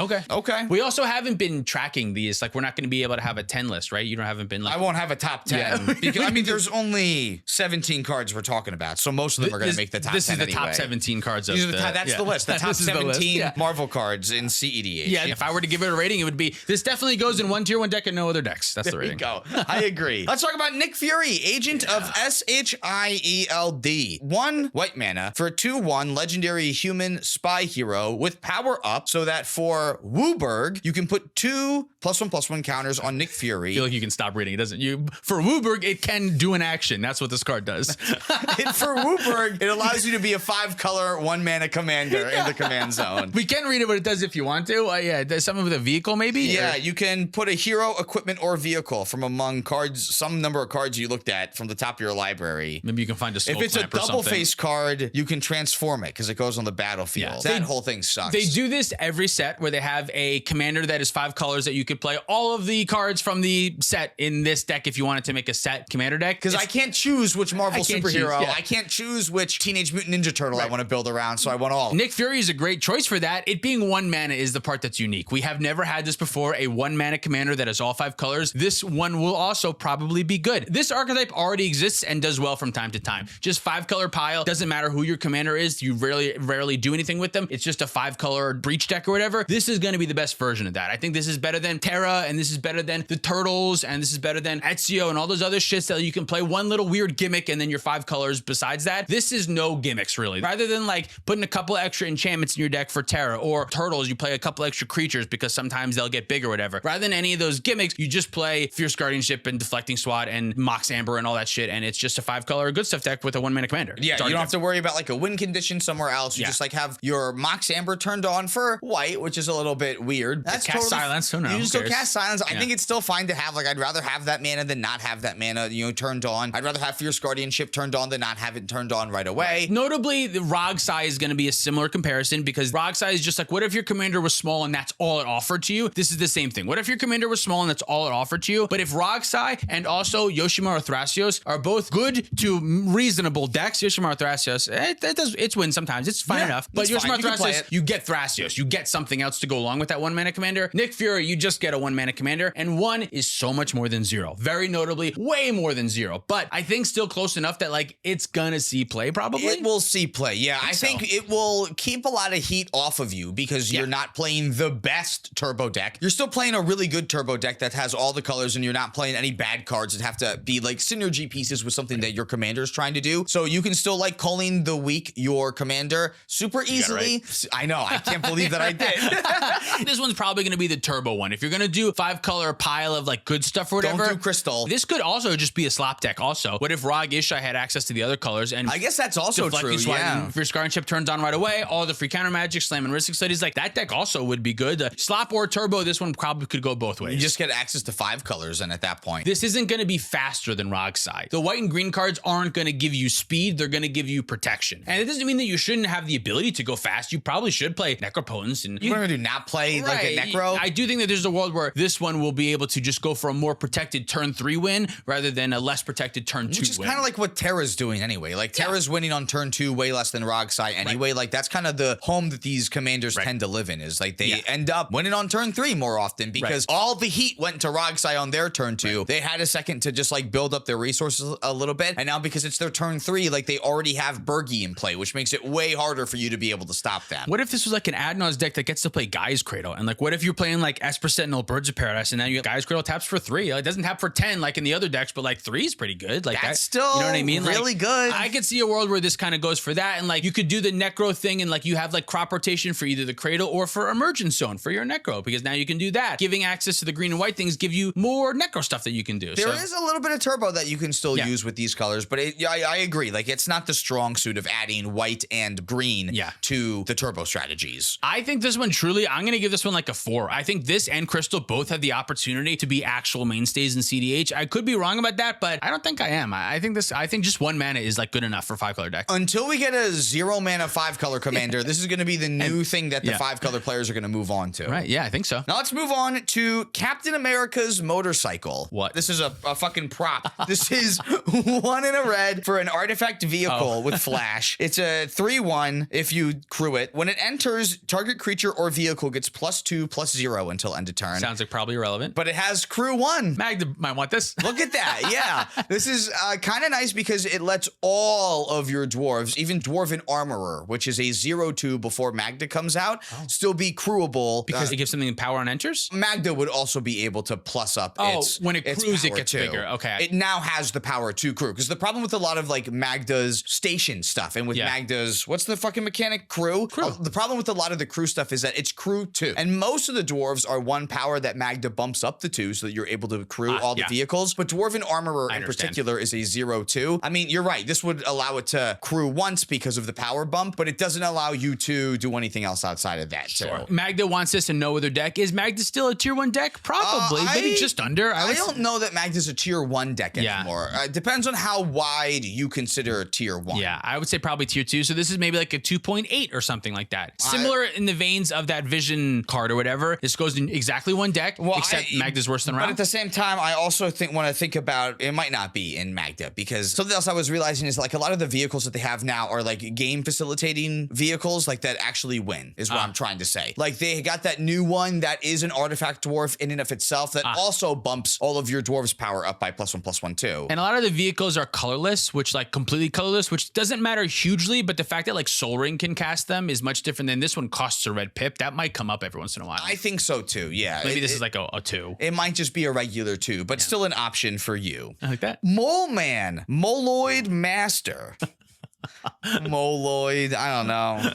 B: We also haven't been tracking these. Like, we're not going to be able to have a 10 list, right? You haven't been like...
A: I won't have a top 10. Because, I mean, there's only 17 cards we're talking about, so most of them are going to make the top 10
B: This is the
A: anyway.
B: top 17 cards of
A: That's the list. The top 17
B: list.
A: Marvel cards in CEDH.
B: Yeah, if I were to give it a rating, it would be, this definitely goes in one tier 1 deck and no other decks. That's the rating.
A: There you go. I agree. Let's talk about Nick Fury, Agent of SHIELD. 1 white mana for 2/1 legendary human spy hero with power up so that for Wooburg, you can put 2 +1/+1 counters on Nick Fury.
B: I feel like you can stop reading. It doesn't. For Wooburg, it can do an action. That's what this card does.
A: For Wooburg, it allows you to be a 5-color 1-mana commander in the command zone.
B: We can read it what it does if you want to. Yeah, there's something with a vehicle maybe?
A: Yeah, you can put a hero, equipment, or vehicle from among cards, some number of cards you looked at from the top of your library.
B: Maybe you can find a skull
A: If it's a
B: clamp or
A: double
B: something.
A: face card, you can transform it because it goes on the battlefield.
B: Yeah.
A: That whole thing sucks.
B: They do this every set where they have a commander that is 5 colors that you could play all of the cards from the set in this deck if you wanted to make a set commander deck.
A: Because I can't choose which Marvel superhero.
B: Yeah.
A: I can't choose which Teenage Mutant Ninja Turtle I want to build around, so I want all.
B: Nick Fury is a great choice for that. It being 1 mana is the part that's unique. We have never had this before, a 1 mana commander that is all 5 colors. This one will also probably be good. This archetype already exists and does well from time to time. Just 5-color pile. Doesn't matter who your commander is. You rarely do anything with them. It's just a 5-color breach deck or whatever. This is going to be the best version of that. I think this is better than Terra, and this is better than the Turtles, and this is better than Ezio and all those other shits that you can play one little weird gimmick and then your 5 colors besides that. This is no gimmicks really. Rather than like putting a couple extra enchantments in your deck for Terra or Turtles, you play a couple extra creatures because sometimes they'll get big or whatever. Rather than any of those gimmicks, you just play Fierce Guardianship and Deflecting Swat and Mox Amber and all that shit, and it's just a 5-color good stuff deck with a 1-mana commander.
A: Yeah, you don't have to worry about like a win condition somewhere else. You just like have your Mox Amber turned on for white, which is a little bit weird. That's
B: cast silence. Who knows?
A: You can still cast silence. I think it's still fine to have, like, I'd rather have that mana than not have that mana, turned on. I'd rather have Fierce Guardianship turned on than not have it turned on right away.
B: Notably, the Rogsai is going to be a similar comparison because Rogsai is just like, what if your commander was small and that's all it offered to you? This is the same thing. What if your commander was small and that's all it offered to you? But if Rogsai and also Yoshimaru Thrasios are both good to reasonable decks, Yoshimaru Thrasios, it's win sometimes. It's fine enough. But Yoshimaru Thrasios, you get Thrasios. You get something else to go along with that 1-mana commander. Nick Fury, you just get a 1-mana commander, and 1 is so much more than 0. Very notably, way more than 0. But I think still close enough that like it's gonna see play probably.
A: It will see play. Yeah, I think it will keep a lot of heat off of you because you're not playing the best turbo deck. You're still playing a really good turbo deck that has all the colors, and you're not playing any bad cards that have to be like synergy pieces with something that your commander is trying to do. So you can still like calling the weak your commander super easily. I know. I can't believe that I did.
B: This one's probably going to be the turbo one. If you're going to do 5-color pile of like good stuff or whatever.
A: Don't do crystal.
B: This could also just be a slop deck also. What if Rog Ishai had access to the other colors? And
A: I guess that's also true. Yeah.
B: If your Guardianship turns on right away, all the free counter magic, slam and risking studies, like that deck also would be good. Slop or turbo, this one probably could go both ways.
A: You just get access to 5 colors, and at that point.
B: This isn't going to be faster than Rogsai. The white and green cards aren't going to give you speed. They're going to give you protection. And it doesn't mean that you shouldn't have the ability to go fast. You probably should play Necropotence. And
A: You're going to do not play like a Necro?
B: I do think that there's a world where this one will be able to just go for a more protected turn 3 win rather than a less protected turn 2 win.
A: Which is kind of like what Terra's doing anyway. Like Terra's winning on turn 2 way less than Rogsai anyway. Like that's kind of the home that these commanders tend to live in, is like they end up winning on turn 3 more often because all the heat went to Rogsai on their turn 2. They had a second to just like build up their resources a little bit. And now because it's their turn 3, like they already have Bergie in play, which makes it way harder for you to be able to stop that.
B: What if this was like an Adnaz deck that gets to play Gaia's Cradle? And like, what if you're playing like Esper Sentinel, Birds of Paradise, and now you got Gaia's Cradle taps for 3? It doesn't tap for 10 like in the other decks, but like 3 is pretty good. Like
A: that's still,
B: you know what I mean?
A: Really
B: like,
A: good.
B: I could see a world where this kind of goes for that, and like you could do the Necro thing, and like you have like crop rotation for either the Cradle or for Emergence Zone for your Necro, because now you can do that. Giving access to the green and white things give you more Necro stuff that you can do.
A: There is a little bit of turbo that you can still use with these colors, but I agree. Like it's not the strong strong suit of adding white and green to the turbo strategies.
B: I think this one truly, I'm going to give this one like a 4. I think this and Crystal both have the opportunity to be actual mainstays in cEDH. I could be wrong about that, but I don't think I am. I think just 1 mana is like good enough for 5-color deck.
A: Until we get a 0 mana 5-color commander, this is going to be the new thing that the 5-color players are going to move on to.
B: Right, yeah, I think so.
A: Now let's move on to Captain America's motorcycle.
B: What?
A: This is a fucking prop. This is 1 in a red for an artifact vehicle with flash. It's a 3/1 if you crew it. When it enters, target creature or vehicle gets +2/+0 until end of turn.
B: Sounds like probably irrelevant.
A: But it has crew 1.
B: Magda might want this.
A: Look at that. Yeah. This is kind of nice because it lets all of your dwarves, even Dwarven Armorer, which is a 0/2 before Magda comes out, still be crewable.
B: Because it gives something power on enters?
A: Magda would also be able to plus up its
B: when it crews, it gets
A: too.
B: bigger. Okay.
A: It now has the power to crew. Because the problem with a lot of like Magda's station stuff and with Magda's, what's the fucking mechanic? Crew? The problem with a lot of the crew stuff is that it's crew 2. And most of the dwarves are 1 power that Magda bumps up to 2 so that you're able to crew all the vehicles. But Dwarven Armorer in particular is a 0/2. I mean, you're right. This would allow it to crew once because of the power bump, but it doesn't allow you to do anything else outside of that.
B: Sure. Magda wants this to know with her deck. Is Magda still a tier 1 deck? Probably. Maybe just under.
A: I don't know that Magda's a tier 1 deck anymore. It depends on how wide you consider tier 1.
B: Yeah, I would say probably tier 2. So this is maybe like a 2.8 or something like that. Similar in the veins of that Vision card or whatever. This goes in exactly 1 deck, except Magda's worse than Ra.
A: But at the same time, I also want to think about, it might not be in Magda, because something else I was realizing is like a lot of the vehicles that they have now are like game facilitating vehicles, like that actually win, is what I'm trying to say. Like they got that new one that is an artifact dwarf in and of itself that also bumps all of your dwarves power up by +1/+1 too.
B: And a lot of the vehicles are colorless, which like completely colorless, which doesn't matter hugely, but the fact that like Sol Ring can cast them is much different than this one costs a red pip. That might come up every once in a while.
A: I think so too, yeah.
B: Maybe this is like a 2.
A: It might just be a regular 2, but still an option for you.
B: I like that.
A: Mole Man, Moloid Master. Moloid, I don't know.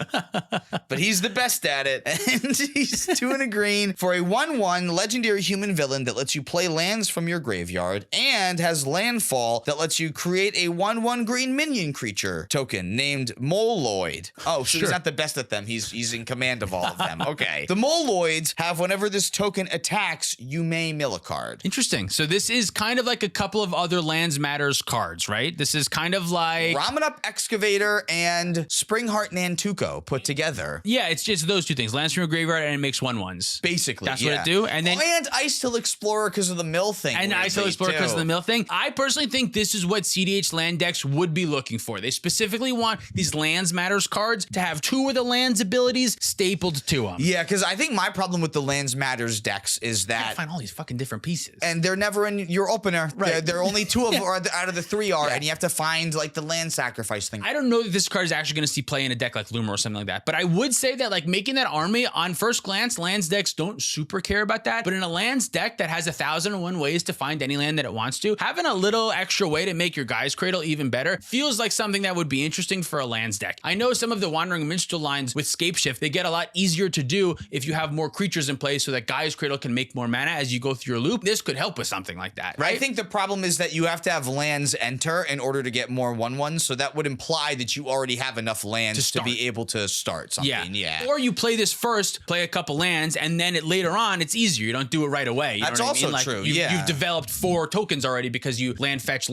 A: But he's the best at it. And he's 2 and a green for a 1/1 legendary human villain that lets you play lands from your graveyard and has landfall that lets you create a 1/1 green minion creature token named Moloid. Oh, so he's not the best at them. He's in command of all of them. Okay. The Moloids have whenever this token attacks, you may mill a card.
B: Interesting. So this is kind of like a couple of other Lands Matters cards, right? This is kind of like
A: Ramanup Excavator and Springheart Nantuko put together.
B: Yeah, it's just those 2 things. Lands from your graveyard and it makes 1/1s.
A: Basically,
B: that's what it do. And then
A: and Ice Hill Explorer because of the mill thing.
B: And Ice Hill Explorer because of the mill thing. I personally think this is what cEDH land decks would be looking for. They specifically want these Lands Matters cards to have 2 of the lands abilities stapled to them.
A: Yeah, because I think my problem with the Lands Matters decks is that
B: I find all these fucking different pieces.
A: And they're never in your opener. Right. They're only 2 of out of the 3 are, and you have to find like the land sacrifice thing.
B: I don't know that this card is actually going to see play in a deck like Luma or something like that, but I would say that like making that army on first glance, lands decks don't super care about that. But in a lands deck that has 1,001 ways to find any land that it wants to, having a little extra way to make your Guy's Cradle even better feels like something that would be interesting for a lands deck. I know some of the Wandering Minstrel lines with Scapeshift, they get a lot easier to do if you have more creatures in play so that Guy's Cradle can make more mana as you go through your loop. This could help with something like that, right?
A: I think the problem is that you have to have lands enter in order to get more 1/1s, so that would imply that you already have enough lands to be able to start something. Yeah.
B: Or you play this first, play a couple lands, and then later on it's easier. You don't do it right away. You
A: That's
B: know what
A: also
B: I mean? Like,
A: true.
B: You've developed 4 tokens already because you land fetch.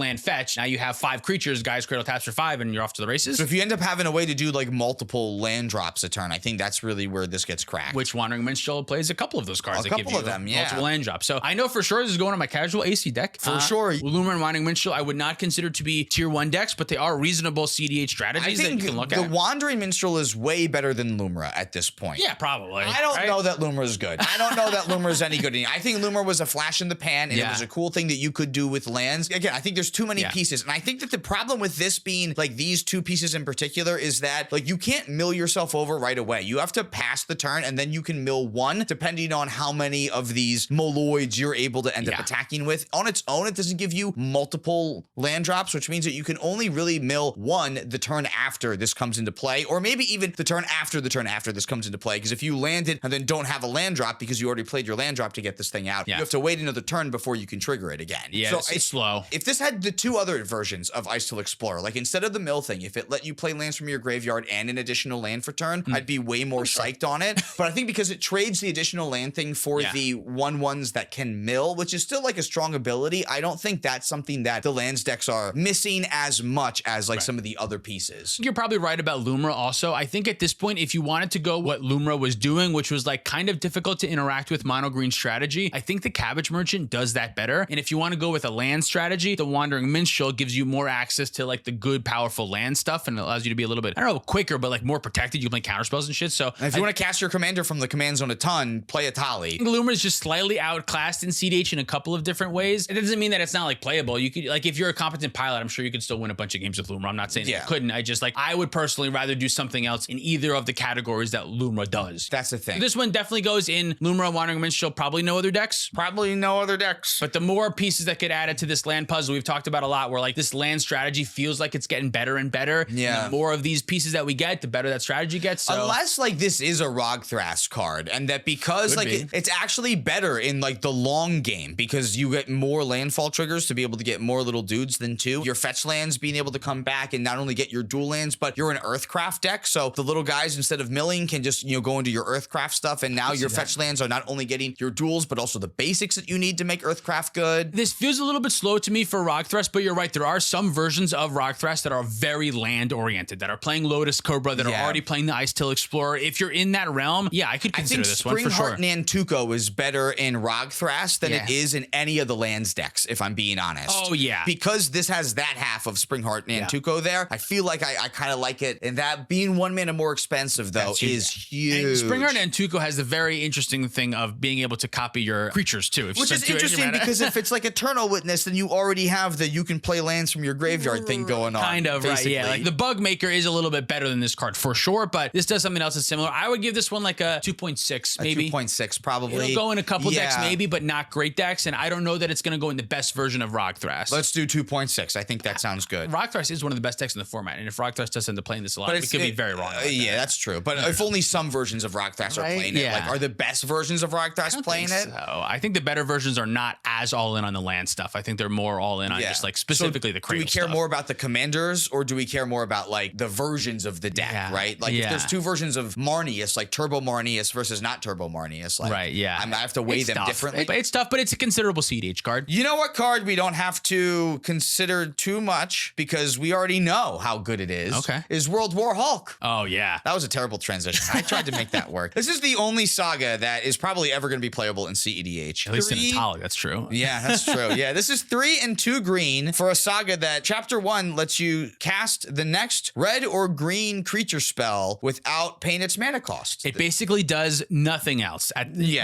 B: Now you have 5 creatures, Guy's Cradle taps for 5, and you're off to the races.
A: So if you end up having a way to do like multiple land drops a turn, I think that's really where this gets cracked.
B: Which Wandering Minstrel plays a couple of those cards.
A: A couple of them, yeah.
B: Multiple land drops. So I know for sure this is going on my casual AC deck.
A: For sure.
B: Luma and Wandering Minstrel I would not consider to be tier 1 decks, but they are reasonable cEDH strategies that you can look at.
A: The Wandering Minstrel is way better than Lumra at this point.
B: Yeah, probably.
A: I don't know that Lumra is good. I don't know that Lumra is any good. I think Lumra was a flash in the pan, and it was a cool thing that you could do with lands. Again, I think there's too many pieces, and I think that the problem with this being like these 2 pieces in particular is that like you can't mill yourself over right away. You have to pass the turn, and then you can mill 1 depending on how many of these Moloids you're able to end up attacking with. On its own, it doesn't give you multiple land drops, which means that you can only really mill 1 on the turn after this comes into play, or maybe even the turn after this comes into play. Because if you landed and then don't have a land drop because you already played your land drop to get this thing out, you have to wait another turn before you can trigger it again.
B: Yeah,
A: so
B: it's slow.
A: If this had the two other versions of Ice Till Explorer, like instead of the mill thing, if it let you play lands from your graveyard and an additional land for turn, I'd be way more psyched on it. But I think because it trades the additional land thing for the 1/1s that can mill, which is still like a strong ability, I don't think that's something that the lands decks are missing as much as like some of the other pieces.
B: You're probably right about Lumra also. I think at this point, if you wanted to go what Lumra was doing, which was like kind of difficult to interact with mono green strategy, I think the Cabbage Merchant does that better. And if you want to go with a land strategy, the Wandering Minstrel gives you more access to like the good, powerful land stuff, and it allows you to be a little bit, I don't know, quicker, but like more protected. You can play counterspells and shit. So
A: and if you want to cast your commander from the command zone a ton, play a Tali.
B: Lumra is just slightly outclassed in cEDH in a couple of different ways. It doesn't mean that it's not like playable. You could, like, if you're a competent pilot, I'm sure you could still win a bunch of games with Lumra. I'm not saying that you couldn't. I just like, I would personally rather do something else in either of the categories that Lumra does.
A: That's the thing.
B: This one definitely goes in Lumra, Wandering Minstrel, probably no other decks.
A: Probably no other decks.
B: But the more pieces that get added to this land puzzle, we've talked about a lot, where like this land strategy feels like it's getting better and better.
A: Yeah.
B: And the more of these pieces that we get, the better that strategy gets. So.
A: Unless like this is a Rogthras card, and that because like it's actually better in like the long game because you get more landfall triggers to be able to get more little dudes than two. Your fetch lands being able to come back and not only get your dual lands, but you're an Earthcraft deck. So the little guys, instead of milling, can just, you know, go into your Earthcraft stuff. And now your fetch lands are not only getting your duels, but also the basics that you need to make Earthcraft good.
B: This feels a little bit slow to me for Rogthras, but you're right. There are some versions of Rogthras that are very land oriented, that are playing Lotus Cobra, that are already playing the Ice Till Explorer. If you're in that realm, I could consider this one for sure.
A: Springheart Nantuko is better in Rogthras than it is in any of the lands decks, if I'm being honest.
B: Oh, yeah.
A: Because this has that half of Springheart Nantuko there, I feel like I kind of like it. And that being 1 mana more expensive, though, is huge.
B: And Springheart Nantuko has the very interesting thing of being able to copy your creatures, too.
A: Which is interesting because if it's like Eternal Witness, then you already have the you can play lands from your graveyard thing going on.
B: Kind of, basically. Right, yeah. Like the Bug Maker is a little bit better than this card for sure, but this does something else that's similar. I would give this one like a 2.6, maybe.
A: 2.6, probably.
B: It'll go in a couple decks, maybe, but not great decks, and I don't know that it's going to go in the best version of Rogthras.
A: Let's do 2.6. I think that sounds good.
B: Rogthras is one of the best decks in the format, and if Rogthras does end up playing this a lot, we could be very wrong.
A: Yeah, that's true. But if only some versions of Rogthras are playing it, like, are the best versions of Rogthras playing it?
B: I think the better versions are not as all in on the land stuff. I think they're more all in on just like specifically the Cradle
A: stuff. Do we care
B: stuff.
A: more about the commanders, or do we care more about like the versions of the deck, right? Like if there's two versions of Marneus, like Turbo Marneus versus not Turbo Marneus, like I have to weigh them differently.
B: It's tough, but it's a considerable cEDH card.
A: You know what card we don't have to consider too much because we already know how good it is?
B: Okay.
A: Is World War Hulk.
B: Oh, yeah.
A: That was a terrible transition. I tried to make that work. This is the only saga that is probably ever going to be playable in cEDH.
B: At least in Italic, that's true.
A: Yeah, that's true. Yeah, this is 3 and 2 green for a saga that Chapter 1 lets you cast the next red or green creature spell without paying its mana cost.
B: It basically does nothing else.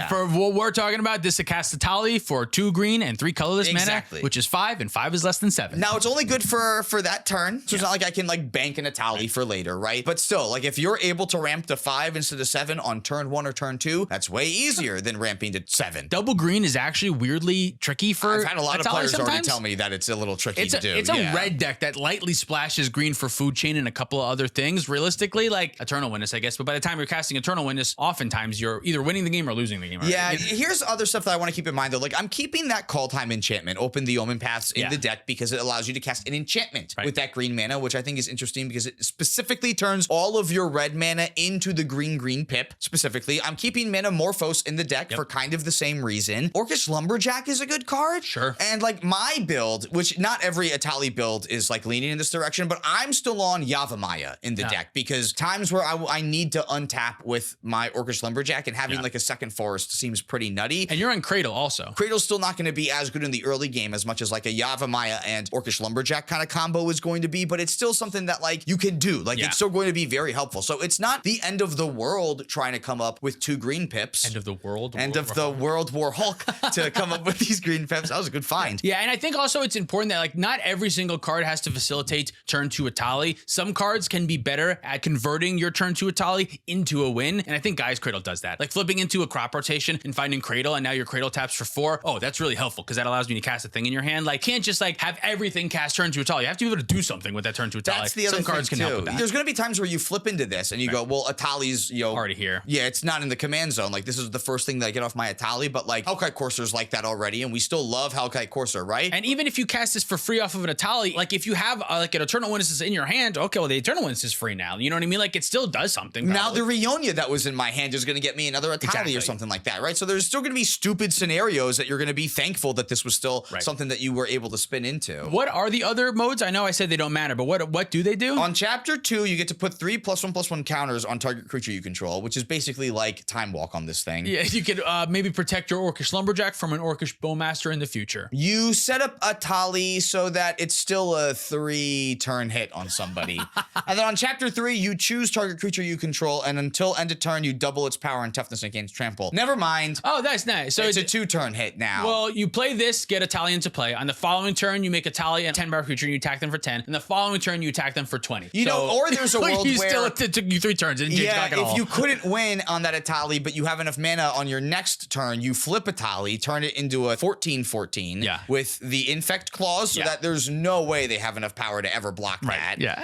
B: For what we're talking about, this casts a Tali for 2 green and 3 colorless mana, which is 5, and 5 is less than 7.
A: Now, it's only good for that turn, so it's not like I can like bank in a Tali for later, right? But still, like if you're able to ramp to 5 instead of 7 on turn 1 or turn 2, that's way easier than ramping to 7.
B: Double green is actually weirdly tricky for
A: I've had a lot of players
B: sometimes.
A: already tell me that it's a little tricky to do.
B: It's a red deck that lightly splashes green for food chain and a couple of other things. Realistically, like Eternal Witness, I guess. But by the time you're casting Eternal Witness, oftentimes you're either winning the game or losing the game. Right?
A: Yeah, here's other stuff that I want to keep in mind, though. Like, I'm keeping that Call Time enchantment, Open the Omen Paths in the deck because it allows you to cast an enchantment with that green mana, which I think is interesting because it specifically turns all of your red mana into the green pip. Specifically, I'm keeping Metamorphose in the deck for kind of the same reason. Orcish Lumberjack is a good card.
B: Sure.
A: And like my build, which not every Atali build is like leaning in this direction, but I'm still on Yavimaya in the deck because times where I need to untap with my Orcish Lumberjack and having like a second forest seems pretty nutty.
B: And you're on Cradle also.
A: Cradle's still not going to be as good in the early game as much as like a Yavimaya and Orcish Lumberjack kind of combo is going to be, but it's still something that like you can do. Like it's still going to be very helpful. So it's not the end of the world trying to come up with 2 green pips.
B: End of the world.
A: End of the World War Hulk to come up with these green pips. That was a good find.
B: Yeah, and I think also it's important that like not every single card has to facilitate turn 2 Atali. Some cards can be better at converting your turn 2 Atali into a win, and I think Gaia's Cradle does that. Like flipping into a crop rotation and finding Cradle, and now your Cradle taps for 4. Oh, that's really helpful because that allows me to cast a thing in your hand. Like can't just like have everything cast turn 2 Atali. You have to be able to do something with that turn turn to Atali.
A: That's the other
B: Some cards
A: thing
B: can
A: too.
B: help with that.
A: There's going to be times where you flip into this and you go, well, Atali's,
B: Already here.
A: Yeah, it's not in the command zone. Like, this is the first thing that I get off my Atali, but like, Hellkite Courser's like that already, and we still love Hellkite Courser, right?
B: And even if you cast this for free off of an Atali, like if you have like an Eternal Witness in your hand, okay, well, the Eternal Witness is free now. You know what I mean? Like, it still does something.
A: Now
B: probably.
A: the Rionia that was in my hand is going to get me another Atali
B: Exactly.
A: or something like that, right? So there's still going to be stupid scenarios that you're going to be thankful that this was still something that you were able to spin into.
B: What are the other modes? I know I said they don't matter, but what do they do?
A: On chapter 2, you get to put 3 +1/+1 counters on target creature you control, which is basically like Time Walk on this thing.
B: Yeah, you could maybe protect your Orcish Lumberjack from an Orcish Bowmaster in the future.
A: You set up Atali so that it's still a 3-turn hit on somebody. And then on chapter 3, you choose target creature you control, and until end of turn, you double its power and toughness against trample. Never mind.
B: Oh, that's nice. So
A: it's a 2-turn hit now.
B: Well, you play this, get Atali into play. On the following turn, you make Atali a 10-bar creature and you attack them for 10. And the following turn, you attack them for 20.
A: You know, or there's a world where
B: it took you 3 turns. It didn't change back at all.
A: If you couldn't win on that Atali, but you have enough mana on your next turn, you flip Atali, turn it into a 14/14 with the Infect Clause, so that there's no way they have enough power to ever block that.
B: Yeah.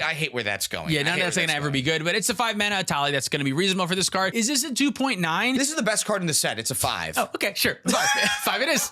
A: I hate where that's going.
B: Yeah, none of that's going to ever be good, but it's a 5-mana Atali that's going to be reasonable for this card. Is this a 2.9?
A: This is the best card in the set. It's a 5.
B: Oh, okay, sure. 5 it is.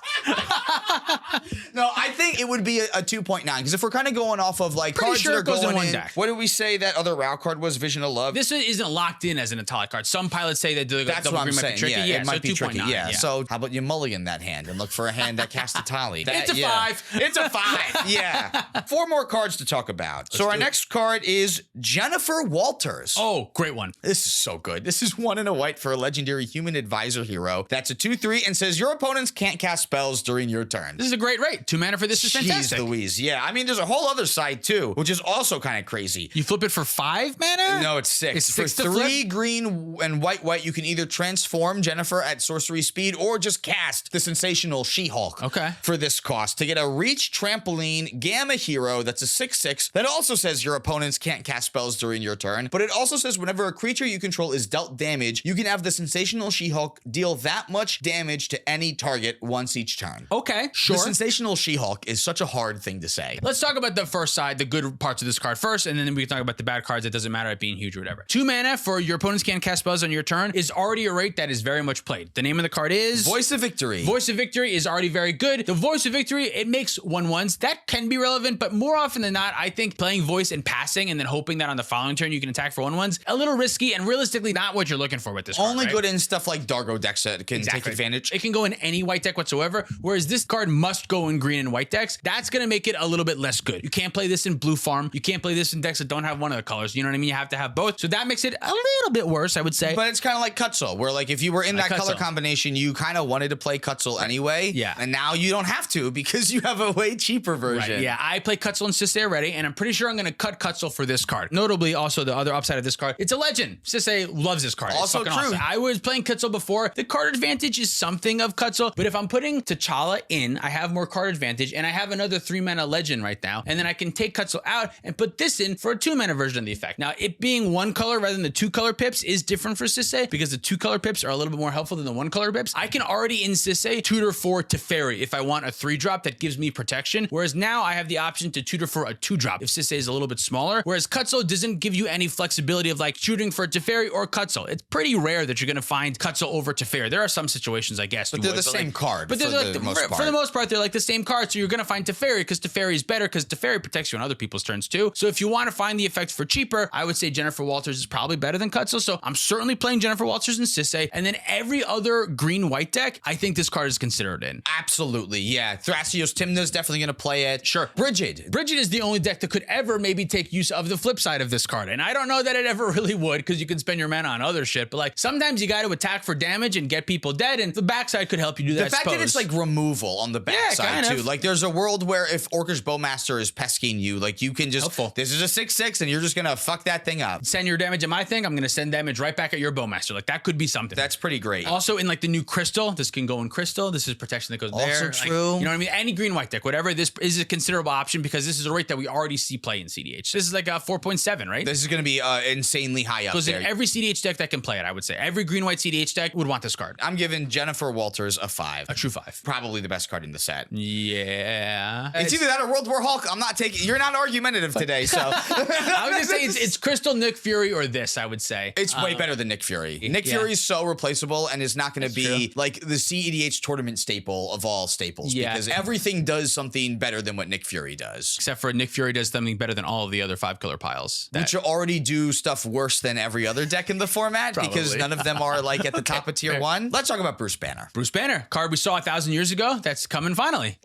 A: No, I think it would be a 2.9, because if we're kind of going off of like cards that are going in one deck. What did we say that other WoW card was? Vision of Love?
B: This isn't locked in as an Atali card. Some pilots say that
A: that's
B: double
A: what I'm
B: green might
A: saying.
B: be tricky.
A: Yeah, it might be tricky.
B: 2.9,
A: Yeah. So how about you mulligan that hand and look for a hand that casts Atali?
B: It's a 5.
A: It's a 5. Yeah. 4 more cards to talk about. So our next card is Jennifer Walters.
B: Oh, great one.
A: This is so good. This is 1 and a white for a legendary human advisor hero. That's a 2/3 and says your opponents can't cast spells during your turn.
B: This is a great rate. 2 mana for this is fantastic.
A: Jeez Louise. Yeah. I mean, there's a whole other side too, which is also kind of crazy.
B: You flip it for 5 mana?
A: No, it's 6.
B: It's 6
A: for
B: to
A: 3
B: flip?
A: green and white, you can either transform Jennifer at sorcery speed or just cast the sensational She-Hulk.
B: Okay.
A: For this cost to get a reach trampoline gamma hero that's a 6/6 that also says your opponents can't cast spells during your turn, but it also says whenever a creature you control is dealt damage, you can have the sensational She-Hulk deal that much damage to any target once each turn.
B: Okay, sure.
A: The sensational She-Hulk is such a hard thing to say.
B: Let's talk about the first side, the good parts of this card first, and then we can talk about the bad cards. It doesn't matter it being huge or whatever. 2 mana for your opponents can't cast spells on your turn is already a rate that is very much played. The name of the card is
A: Voice of Victory.
B: Voice of Victory is already very good. The Voice of Victory, it makes 1/1s. That can be relevant, but more often than not, I think playing Voice and passing and then hoping that on the following turn you can attack for 1/1s, a little risky and realistically not what you're looking for with this card.
A: Only
B: right?
A: good in stuff like Dargo decks that can take advantage.
B: It can go in any white deck whatsoever, whereas this card must go in green and white decks. That's going to make it a little bit less good. You can't play this in blue farm. You can't play this in decks that don't have one of the colors. You know what I mean? You have to have both. So that makes it a little bit worse, I would say.
A: But it's kind of like Cutzel, where like if you were in that color combination, you kind of wanted to play Cutzel anyway.
B: Yeah.
A: And now you don't have to because you have a way cheaper version.
B: Right. Yeah, I play Cutzel and Sisse already, and I'm pretty sure I'm going to cut Cutzel for this card. Notably, also the other upside of this card, it's a legend. Sisse loves this card.
A: Also
B: it's
A: true.
B: Awesome. I was playing Cutzel before. The card advantage is something of Cutzel, but if I'm putting T'Challa in, I have more card advantage, and I have another 3-mana legend right now, and then I can take Cutzel out and put this in for a 2-mana version of the effect. Now, it being 1 color rather than the 2 color pips is different for Sisse because the 2 color pips are a little bit more helpful than the 1 color pips. I can already in Sisse tutor for Teferi if I want a 3-drop that gives me protection, whereas now I have the option to tutor for a 2-drop if Sisse is a little bit smaller, whereas Cutzel doesn't give you any flexibility of like shooting for Teferi or Cutzel. It's pretty rare that you're going to find Cutzel over Teferi. There are some situations, I guess,
A: but they're the same card.
B: But they're like for the most part, they're like the same card. So you're going to find Teferi because Teferi is better because Teferi protects you on other people's turns too. So if you want to find the effect for cheaper, I would say Jennifer Walters is probably better than Cutzel. So I'm certainly playing Jennifer Walters and Sisse. And then every other green-white deck, I think this card is considered in.
A: Absolutely, yeah. Thrasios Timna's definitely going to play it.
B: Sure.
A: Bridget.
B: Bridget is the only deck that could ever maybe take use of the flip side of this card. And I don't know that it ever really would because you can spend your mana on other shit. But like sometimes you got to attack for damage and get people dead. And the backside could help you do that.
A: The fact that it's like removal on the backside too. Like there's a world where if Orcish Bowmaster is pesking you, like you can just, this is a 6/6 and you're just going to fuck that thing up.
B: Send your damage at my thing. I'm going to send damage right back at your Bowmaster. Like that could be something.
A: That's pretty great.
B: Also in like the new Crystal, this can go in Crystal. This is protection that goes there.
A: Also true.
B: Like, you know what I mean? Any green white deck, whatever. This is a considerable option because this is a rate that we already see play in CEDH. This is like a 4.7, right?
A: This is going to be insanely high up
B: Goes
A: there.
B: in every CEDH deck that can play it, I would say. Every green white CEDH deck would want this card.
A: I'm giving Jennifer Walters a 5.
B: A true 5.
A: Probably the best card in the set.
B: Yeah.
A: It's either that or World War Hulk. I'm not taking like, you're not argumentative today, so.
B: I was gonna say it's Crystal, Nick Fury, or this. I would say
A: it's way better than Nick Fury. Nick Fury is so replaceable and is not going to be
B: true.
A: like the cEDH tournament staple of all staples because everything does something better than what Nick Fury does.
B: Except for Nick Fury does something better than all of the other 5-color piles.
A: Which already do stuff worse than every other deck in the format because none of them are like at the top of tier 1. Let's talk about Bruce Banner.
B: Bruce Banner, card we saw 1,000 years ago. That's coming finally.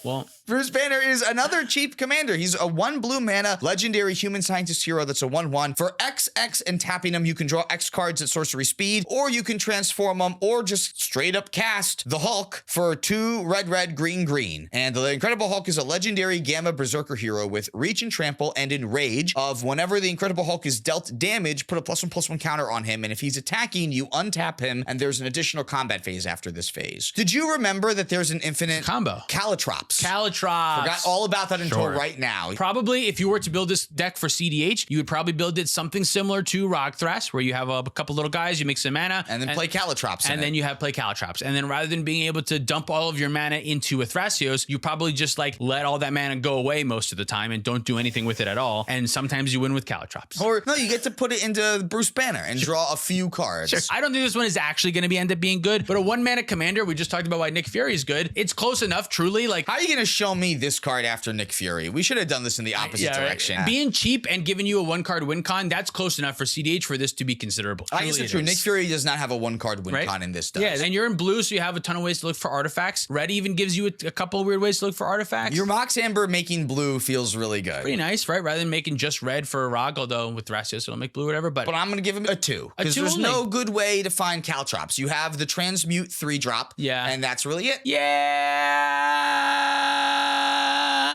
B: Well,
A: Bruce Banner is another cheap commander. He's a 1 blue mana legendary human scientist hero that's a 1/1. For XX and tapping him, you can draw X cards at sorcery speed, or you can transform them, or just straight up cast the Hulk for 2 red, green. And the Incredible Hulk is a legendary Gamma Berserker hero with reach and trample and enrage of whenever the Incredible Hulk is dealt damage, put a +1/+1 counter on him, and if he's attacking, you untap him, and there's an additional combat phase after this phase. Did you remember that there's an infinite
B: combo?
A: Caltrops.
B: Forgot
A: all about that until right now.
B: Probably, if you were to build this deck for cEDH, you would probably build it something similar to Rogthras, where you have a couple little guys, you make some mana,
A: and then play Caltrops.
B: And then you have play Caltrops. And then rather than being able to dump all of your mana into a Thrasios, you probably just like let all that mana go away most of the time and don't do anything with it at all. And sometimes you win with Caltrops.
A: Or no, you get to put it into Bruce Banner and draw a few cards.
B: Sure. I don't think this one is actually going to end up being good, but a 1-mana commander, we just talked about why Nick Fury is good. It's close enough, truly. Like,
A: how are you going to show me this card after Nick Fury? We should have done this in the opposite direction.
B: Right. Being cheap and giving you a 1-card win con, that's close enough for cEDH for this to be considerable.
A: I guess it's true. Nick Fury does not have a 1-card win con in this.
B: Yeah, and you're in blue, so you have a ton of ways to look for artifacts. Red even gives you a couple of weird ways to look for artifacts.
A: Your Mox Amber making blue feels really good.
B: Pretty nice, right? Rather than making just red for a Rog, although with Thrasios it'll make blue or whatever. But
A: I'm going to give him a 2. Because there's no good way to find Caltrops. You have the Transmute 3-drop.
B: Yeah.
A: And that's really it.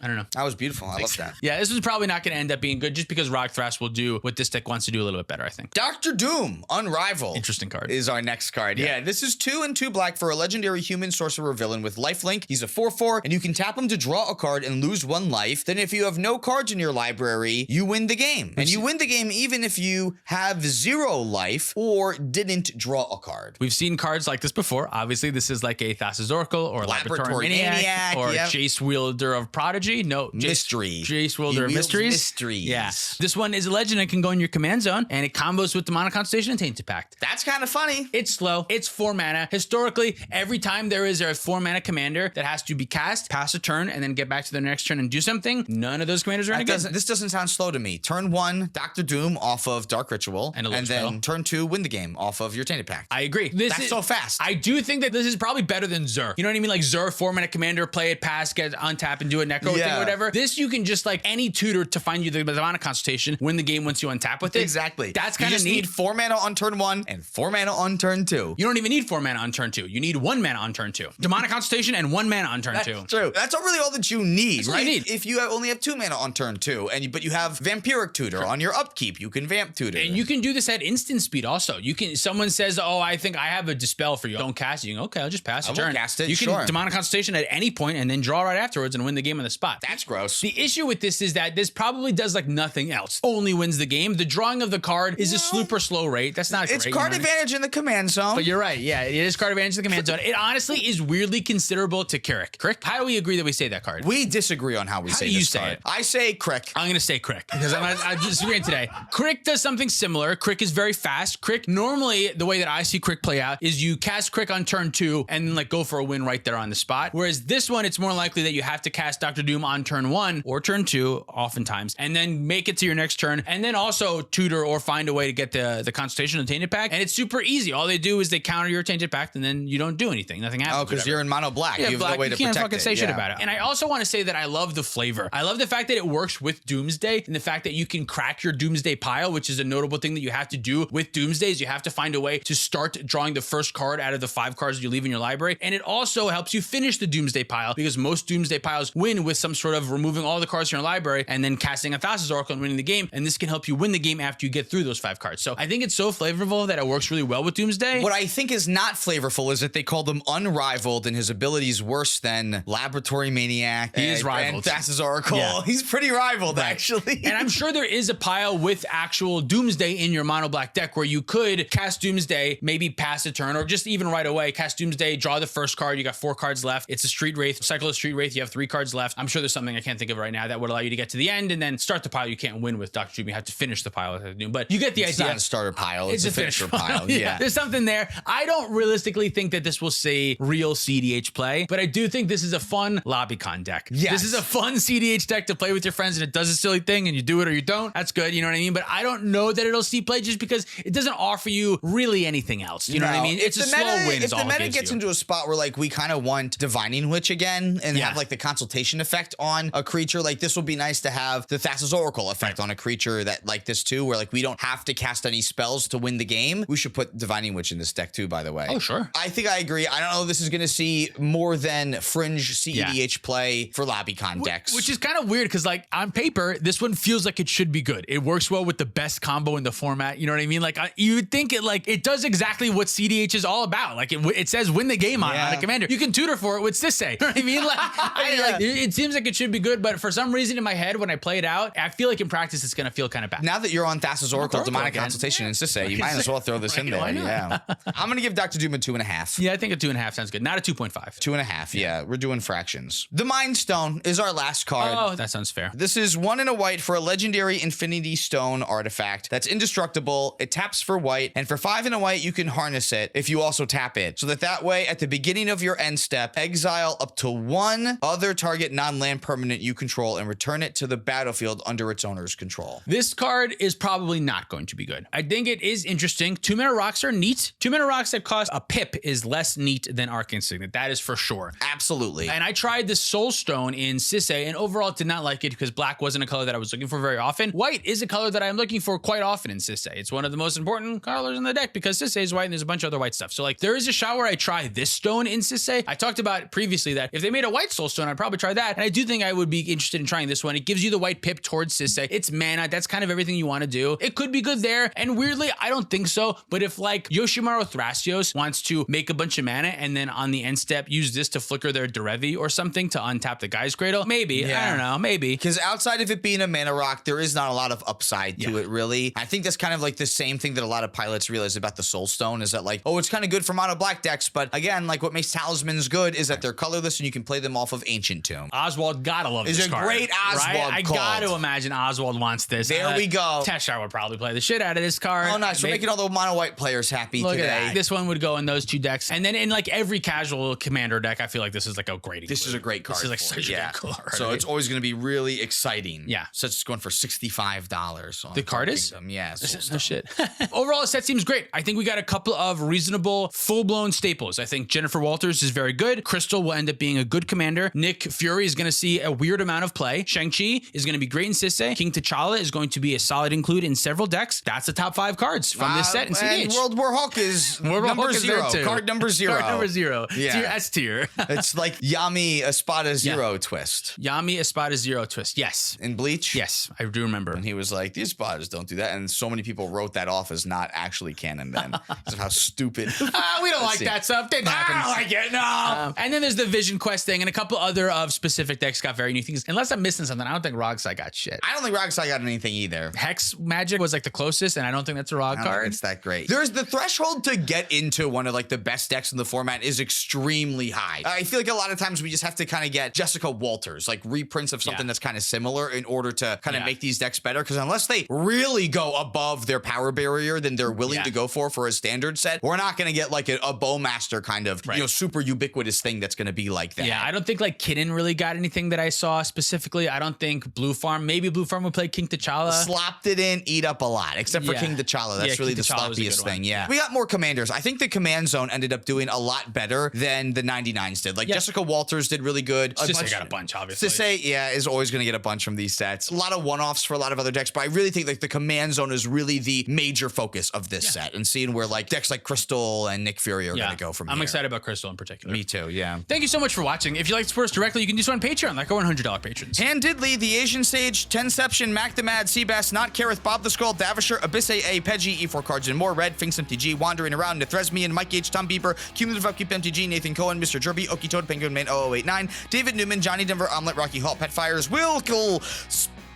B: I don't know.
A: That was beautiful. I love that.
B: Yeah, this is probably not going to end up being good just because Rogthras will do what this deck wants to do a little bit better, I think.
A: Dr. Doom, Unrivaled.
B: Interesting card.
A: Is our next card. Yeah, this is 2 and 2 black for a legendary human sorcerer villain with lifelink. He's a 4/4, and you can tap him to draw a card and lose 1 life. Then if you have no cards in your library, you win the game. And you win the game even if you have 0 life or didn't draw a card.
B: We've seen cards like this before. Obviously, this is like a Thassa's Oracle or Laboratory Maniac or Jace Wielder of Prodigy. No, Jace Wielder of Mysteries. Yeah. This one is a legend and can go in your command zone, and it combos with Demonic Constellation and Tainted Pact.
A: That's kind of funny.
B: It's slow. It's 4 mana. Historically, every time there is a 4 mana commander that has to be cast, pass a turn, and then get back to their next turn and do something, none of those commanders are any good.
A: This doesn't sound slow to me. Turn 1, Dr. Doom off of Dark Ritual, and then turn 2, win the game off of your Tainted Pact.
B: I agree. That's
A: so fast.
B: I do think that this is probably better than Zur. You know what I mean? Like Zur, 4-mana commander, play it, pass, get untap, and do a Necro thing or whatever. This you can just like any tutor to find you the Demonic Consultation, win the game once you untap with it.
A: Exactly.
B: That's kind of neat.
A: You just need 4 mana on turn 1 and 4 mana on turn 2.
B: You don't even need 4 mana on turn 2. You need 1 mana on turn 2. Demonic Consultation and 1 mana on turn 2.
A: That's true. That's really all that you need, right?
B: You need.
A: If you only have 2 mana on turn 2, but you have Vampiric Tutor on your upkeep, you can Vamp Tutor.
B: And you can do this at instant speed also. You can. Someone says, oh, I think I have a Dispel for you. Don't cast it. You can, okay, I'll just pass your turn.
A: Won't cast it,
B: you can Demonic Consultation at any point and then draw right afterwards and win the game on the spot.
A: That's gross.
B: The issue with this is that this probably does like nothing else. Only wins the game. The drawing of the card is a super slow rate. That's not great.
A: It's card advantage in the command zone.
B: But you're right. Yeah, it is card advantage in the command zone. It honestly is weirdly considerable to Crick. Crick? How do we agree that we say that card?
A: We disagree on how we say this card. I say Crick.
B: I'm going to say Crick because I'm disagreeing today. Crick does something similar. Crick is very fast. Crick, normally the way that I see Crick play out is you cast Crick on turn 2 and then like go for a win right there on the spot. Whereas this one, it's more likely that you have to cast Dr. Doom on turn 1 or turn 2 oftentimes and then make it to your next turn and then also tutor or find a way to get the Consultation and Tainted Pact. And it's super easy. All they do is they counter your Tainted Pact and then you don't do anything. Nothing happens.
A: Oh, because you're in mono black.
B: Yeah,
A: you have
B: black.
A: no way to
B: you can't
A: protect
B: fucking say shit about it. And I also want to say that I love the flavor. I love the fact that it works with Doomsday and the fact that you can crack your Doomsday pile, which is a notable thing that you have to do with Doomsday is you have to find a way to start drawing the first card out of the 5 cards you leave in your library. And it also helps you finish the Doomsday pile because most Doomsday piles win with some sort of removing all the cards from your library and then casting a Thassa's Oracle and winning the game. And this can help you win the game after you get through those 5 cards. So I think it's so flavorful that it works really well with Doomsday.
A: What I think is not flavorful is that they called him Unrivaled and his abilities worse than Laboratory Maniac.
B: He is rivaled.
A: And Thassa's Oracle.
B: Yeah.
A: He's pretty rivaled, actually.
B: And I'm sure there is a pile with actual Doomsday in your mono black deck where you could cast Doomsday, maybe pass a turn, or just even right away, cast Doomsday, draw the first card. You got 4 cards left. It's a Street Wraith, cycle of Street Wraith. You have 3 cards left. I'm sure there's something I can't think of right now that would allow you to get to the end and then start the pile. You can't win with Dr. Doom. You have to finish the pile. But you get the
A: It's
B: idea.
A: not a starter pile. It's a finisher pile. Yeah.
B: There's something there. I don't realistically think that this will say real cEDH play, but I do think this is a fun LobbyCon deck.
A: Yes.
B: This is a fun cEDH deck to play with your friends, and it does a silly thing and you do it or you don't. That's good. You know what I mean? But I don't know that it'll see play just because it doesn't offer you really anything else. You know what I mean? It's a slow win.
A: If the meta gets into a spot where like we kind of want Divining Witch again and have like the consultation effect on a creature, like this will be nice to have the Thassa's Oracle effect on a creature that like this too, where like we don't have to cast any spells to win the game. We should put Divining Witch in this deck too, by the way.
B: Oh, sure.
A: I think I agree. I don't know if this is going to see more than fringe cEDH play for LobbyCon decks.
B: Which is kind of weird because like on paper, this one feels like it should be good. It works well with the best combo in the format. You know what I mean? Like you would think it does exactly what cEDH is all about. Like it says win the game on a commander. You can tutor for it with Sisse. You know what I mean? Like, it seems like it should be good, but for some reason in my head when I play it out, I feel like in practice it's going to feel kind of bad.
A: Now that you're on Thassa's Oracle, Demonic Consultation, and Sisse, you might as well throw this in there. Yeah. I'm going to give Dr. Doom a 2.5.
B: Yeah, I think a 2.5 sounds good. Not a 2.5.
A: 2.5. Yeah, we're doing fractions. The Mind Stone is our last card.
B: Oh, that sounds fair.
A: This is 1 and a white for a legendary Infinity Stone artifact that's indestructible. It taps for white, and for 5 and a white, you can harness it if you also tap it. So that way, at the beginning of your end step, exile up to 1 other target non-land permanent you control and return it to the battlefield under its owner's control.
B: This card is probably not going to be good. I think it is interesting. 2-mana rocks are neat. 2-mana rocks that cost a pip is less neat than Arcane Signet. That is for sure.
A: Absolutely.
B: And I tried the Soul Stone in Sisse and overall did not like it because black wasn't a color that I was looking for very often. White is a color that I'm looking for quite often in Sisse. It's one of the most important colors in the deck because Sisse is white and there's a bunch of other white stuff. So like there is a shot where I try this stone in Sisse. I talked about previously that if they made a white Soul Stone, I'd probably try that. And I do think I would be interested in trying this one. It gives you the white pip towards Sisse. It's mana. That's kind of everything you want to do. It could be good there. And weirdly, I don't think so. But if like Yoshimaru Thrasios wants to make a bunch of mana and then on the end step use this to flicker their Derevi or something to untap the Guy's Cradle, maybe. Yeah. I don't know. Maybe.
A: Because outside of it being a mana rock, there is not a lot of upside to it, really. I think that's kind of like the same thing that a lot of pilots realize about the Soul Stone is that like, oh, it's kind of good for mono black decks. But again, like what makes talismans good is that they're colorless and you can play them off of Ancient Tomb.
B: Oswald gotta love this card.
A: It's a great Oswald
B: right? I gotta imagine Oswald wants this.
A: There we go.
B: Teshar would probably play the shit out of this card.
A: Oh, nice. We're making all the mono white players happy
B: Look
A: today.
B: At that. This one would go in those 2 decks. And then in like every casual commander deck, I feel like this is like a great
A: This is a great card.
B: This is like such a good card.
A: So it's always going to be really exciting.
B: Yeah.
A: So it's going for $65.
B: The card is?
A: Yeah.
B: No shit. Overall, the set seems great. I think we got a couple of reasonable, full-blown staples. I think Jennifer Walters is very good. Crystal will end up being a good commander. Nick Fury is going to see a weird amount of play. Shang-Chi is going to be great in Sisse. King T'Challa is going to be a solid include in several decks. That's the top 5 cards from this set in cEDH.
A: And World War Hulk is number 0. Card number 0.
B: Card number 0.
A: Yeah.
B: S tier.
A: It's like Yami Espada Zero twist.
B: Yami Espada Zero twist. Yes.
A: In Bleach?
B: Yes, I do remember.
A: And he was like, these Espadas don't do that. And so many people wrote that off as not actually canon then. Because of how stupid.
B: We don't like that stuff. Didn't happen. I don't like it. No. And then there's the Vision Quest thing and a couple other of specific decks got very new things. Unless I'm missing something, I don't think Rogsai got shit.
A: I don't think Rogsai got anything either.
B: Hex Magic was like the closest, and I don't think that's a Rog card.
A: It's that great. There's the threshold to get into one of like the best decks in the format is extremely high. I feel like a lot of times we just have to kind of get Jessica Walters, like reprints of something that's kind of similar in order to kind of make these decks better. Because unless they really go above their power barrier than they're willing to go for a standard set, we're not going to get like a Bowmaster kind of super ubiquitous thing that's going to be like that.
B: Yeah, I don't think like Kidden really got anything that I saw specifically. I don't think Blue Farm, maybe Blue Farm would play King T'Challa.
A: Slopped it in, eat up a lot, except for King T'Challa. That's really the sloppiest thing. Yeah. We got more commanders. I think the command zone ended up doing a lot better than the 99s did. Like Jessica Walters did really good.
B: Sisse got a bunch, obviously.
A: Sisse, is always going to get a bunch from these sets. A lot of one-offs for a lot of other decks, but I really think like the command zone is really the major focus of this set and seeing where like decks like Crystal and Nick Fury are going to go from here.
B: I'm excited about Crystal in particular.
A: Me too, yeah.
B: Thank you so much for watching. If you like to support us directly, you can do so on Patreon, like our $100 patrons.
A: Han Diddley, The Asian Sage, Tenception, Mac the Mad, Seabass, Not Kareth, Bob the Skull, Davishar, Abyss A, Peggy, E4 Cards and More, Red, Finks MTG, Wandering Around, Nethresmian, Mike H, Tom Bieber, Cumulative Upkeep MTG, Nathan Cohen, Mr. Jerby, Okie Toad, Penguin Man 0089, David Newman, Johnny Denver, Omelet, Rocky Halt, Pet Fires, Wilkle,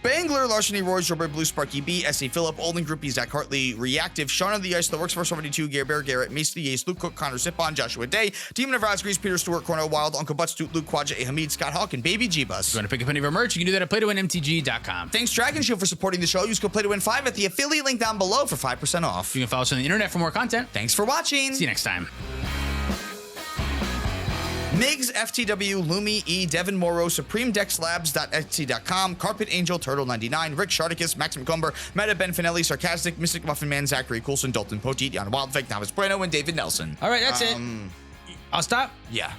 A: Spangler, Larceny Roy, Strawberry Blue, Sparky B, S.A. Phillip, Olden Groupie, Zach Hartley, Reactive, Sean of the Ice, The Works for 72, Gare Bear, Garrett, Mace the Ace, Luke Cook, Connor Sipon, Joshua Day, Demon of Asgrees, Peter Stewart, Cornell Wild, Uncle Buttstoot, Luke Quadja, A. Hamid, Scott Hawk, and Baby G-Bus.
B: If you want to pick up any of our merch, you can do that at playtowinmtg.com.
A: Thanks Dragon Shield for supporting the show. Use code PLAYTOWIN5 at the affiliate link down below for 5% off.
B: You can follow us on the internet for more content.
A: Thanks for watching.
B: See you next time.
A: Migs, FTW, Lumi, E, Devin Morrow, Supreme Dex Labs.etsy.com, Carpet Angel, Turtle99, Rick Sharticus, Max McCumber, Meta Ben Finelli, Sarcastic, Mystic Muffin Man, Zachary Coulson, Dalton Poteet, Jan Wildfake, Navis Bueno, and David Nelson.
B: All right, that's it. I'll stop.
A: Yeah.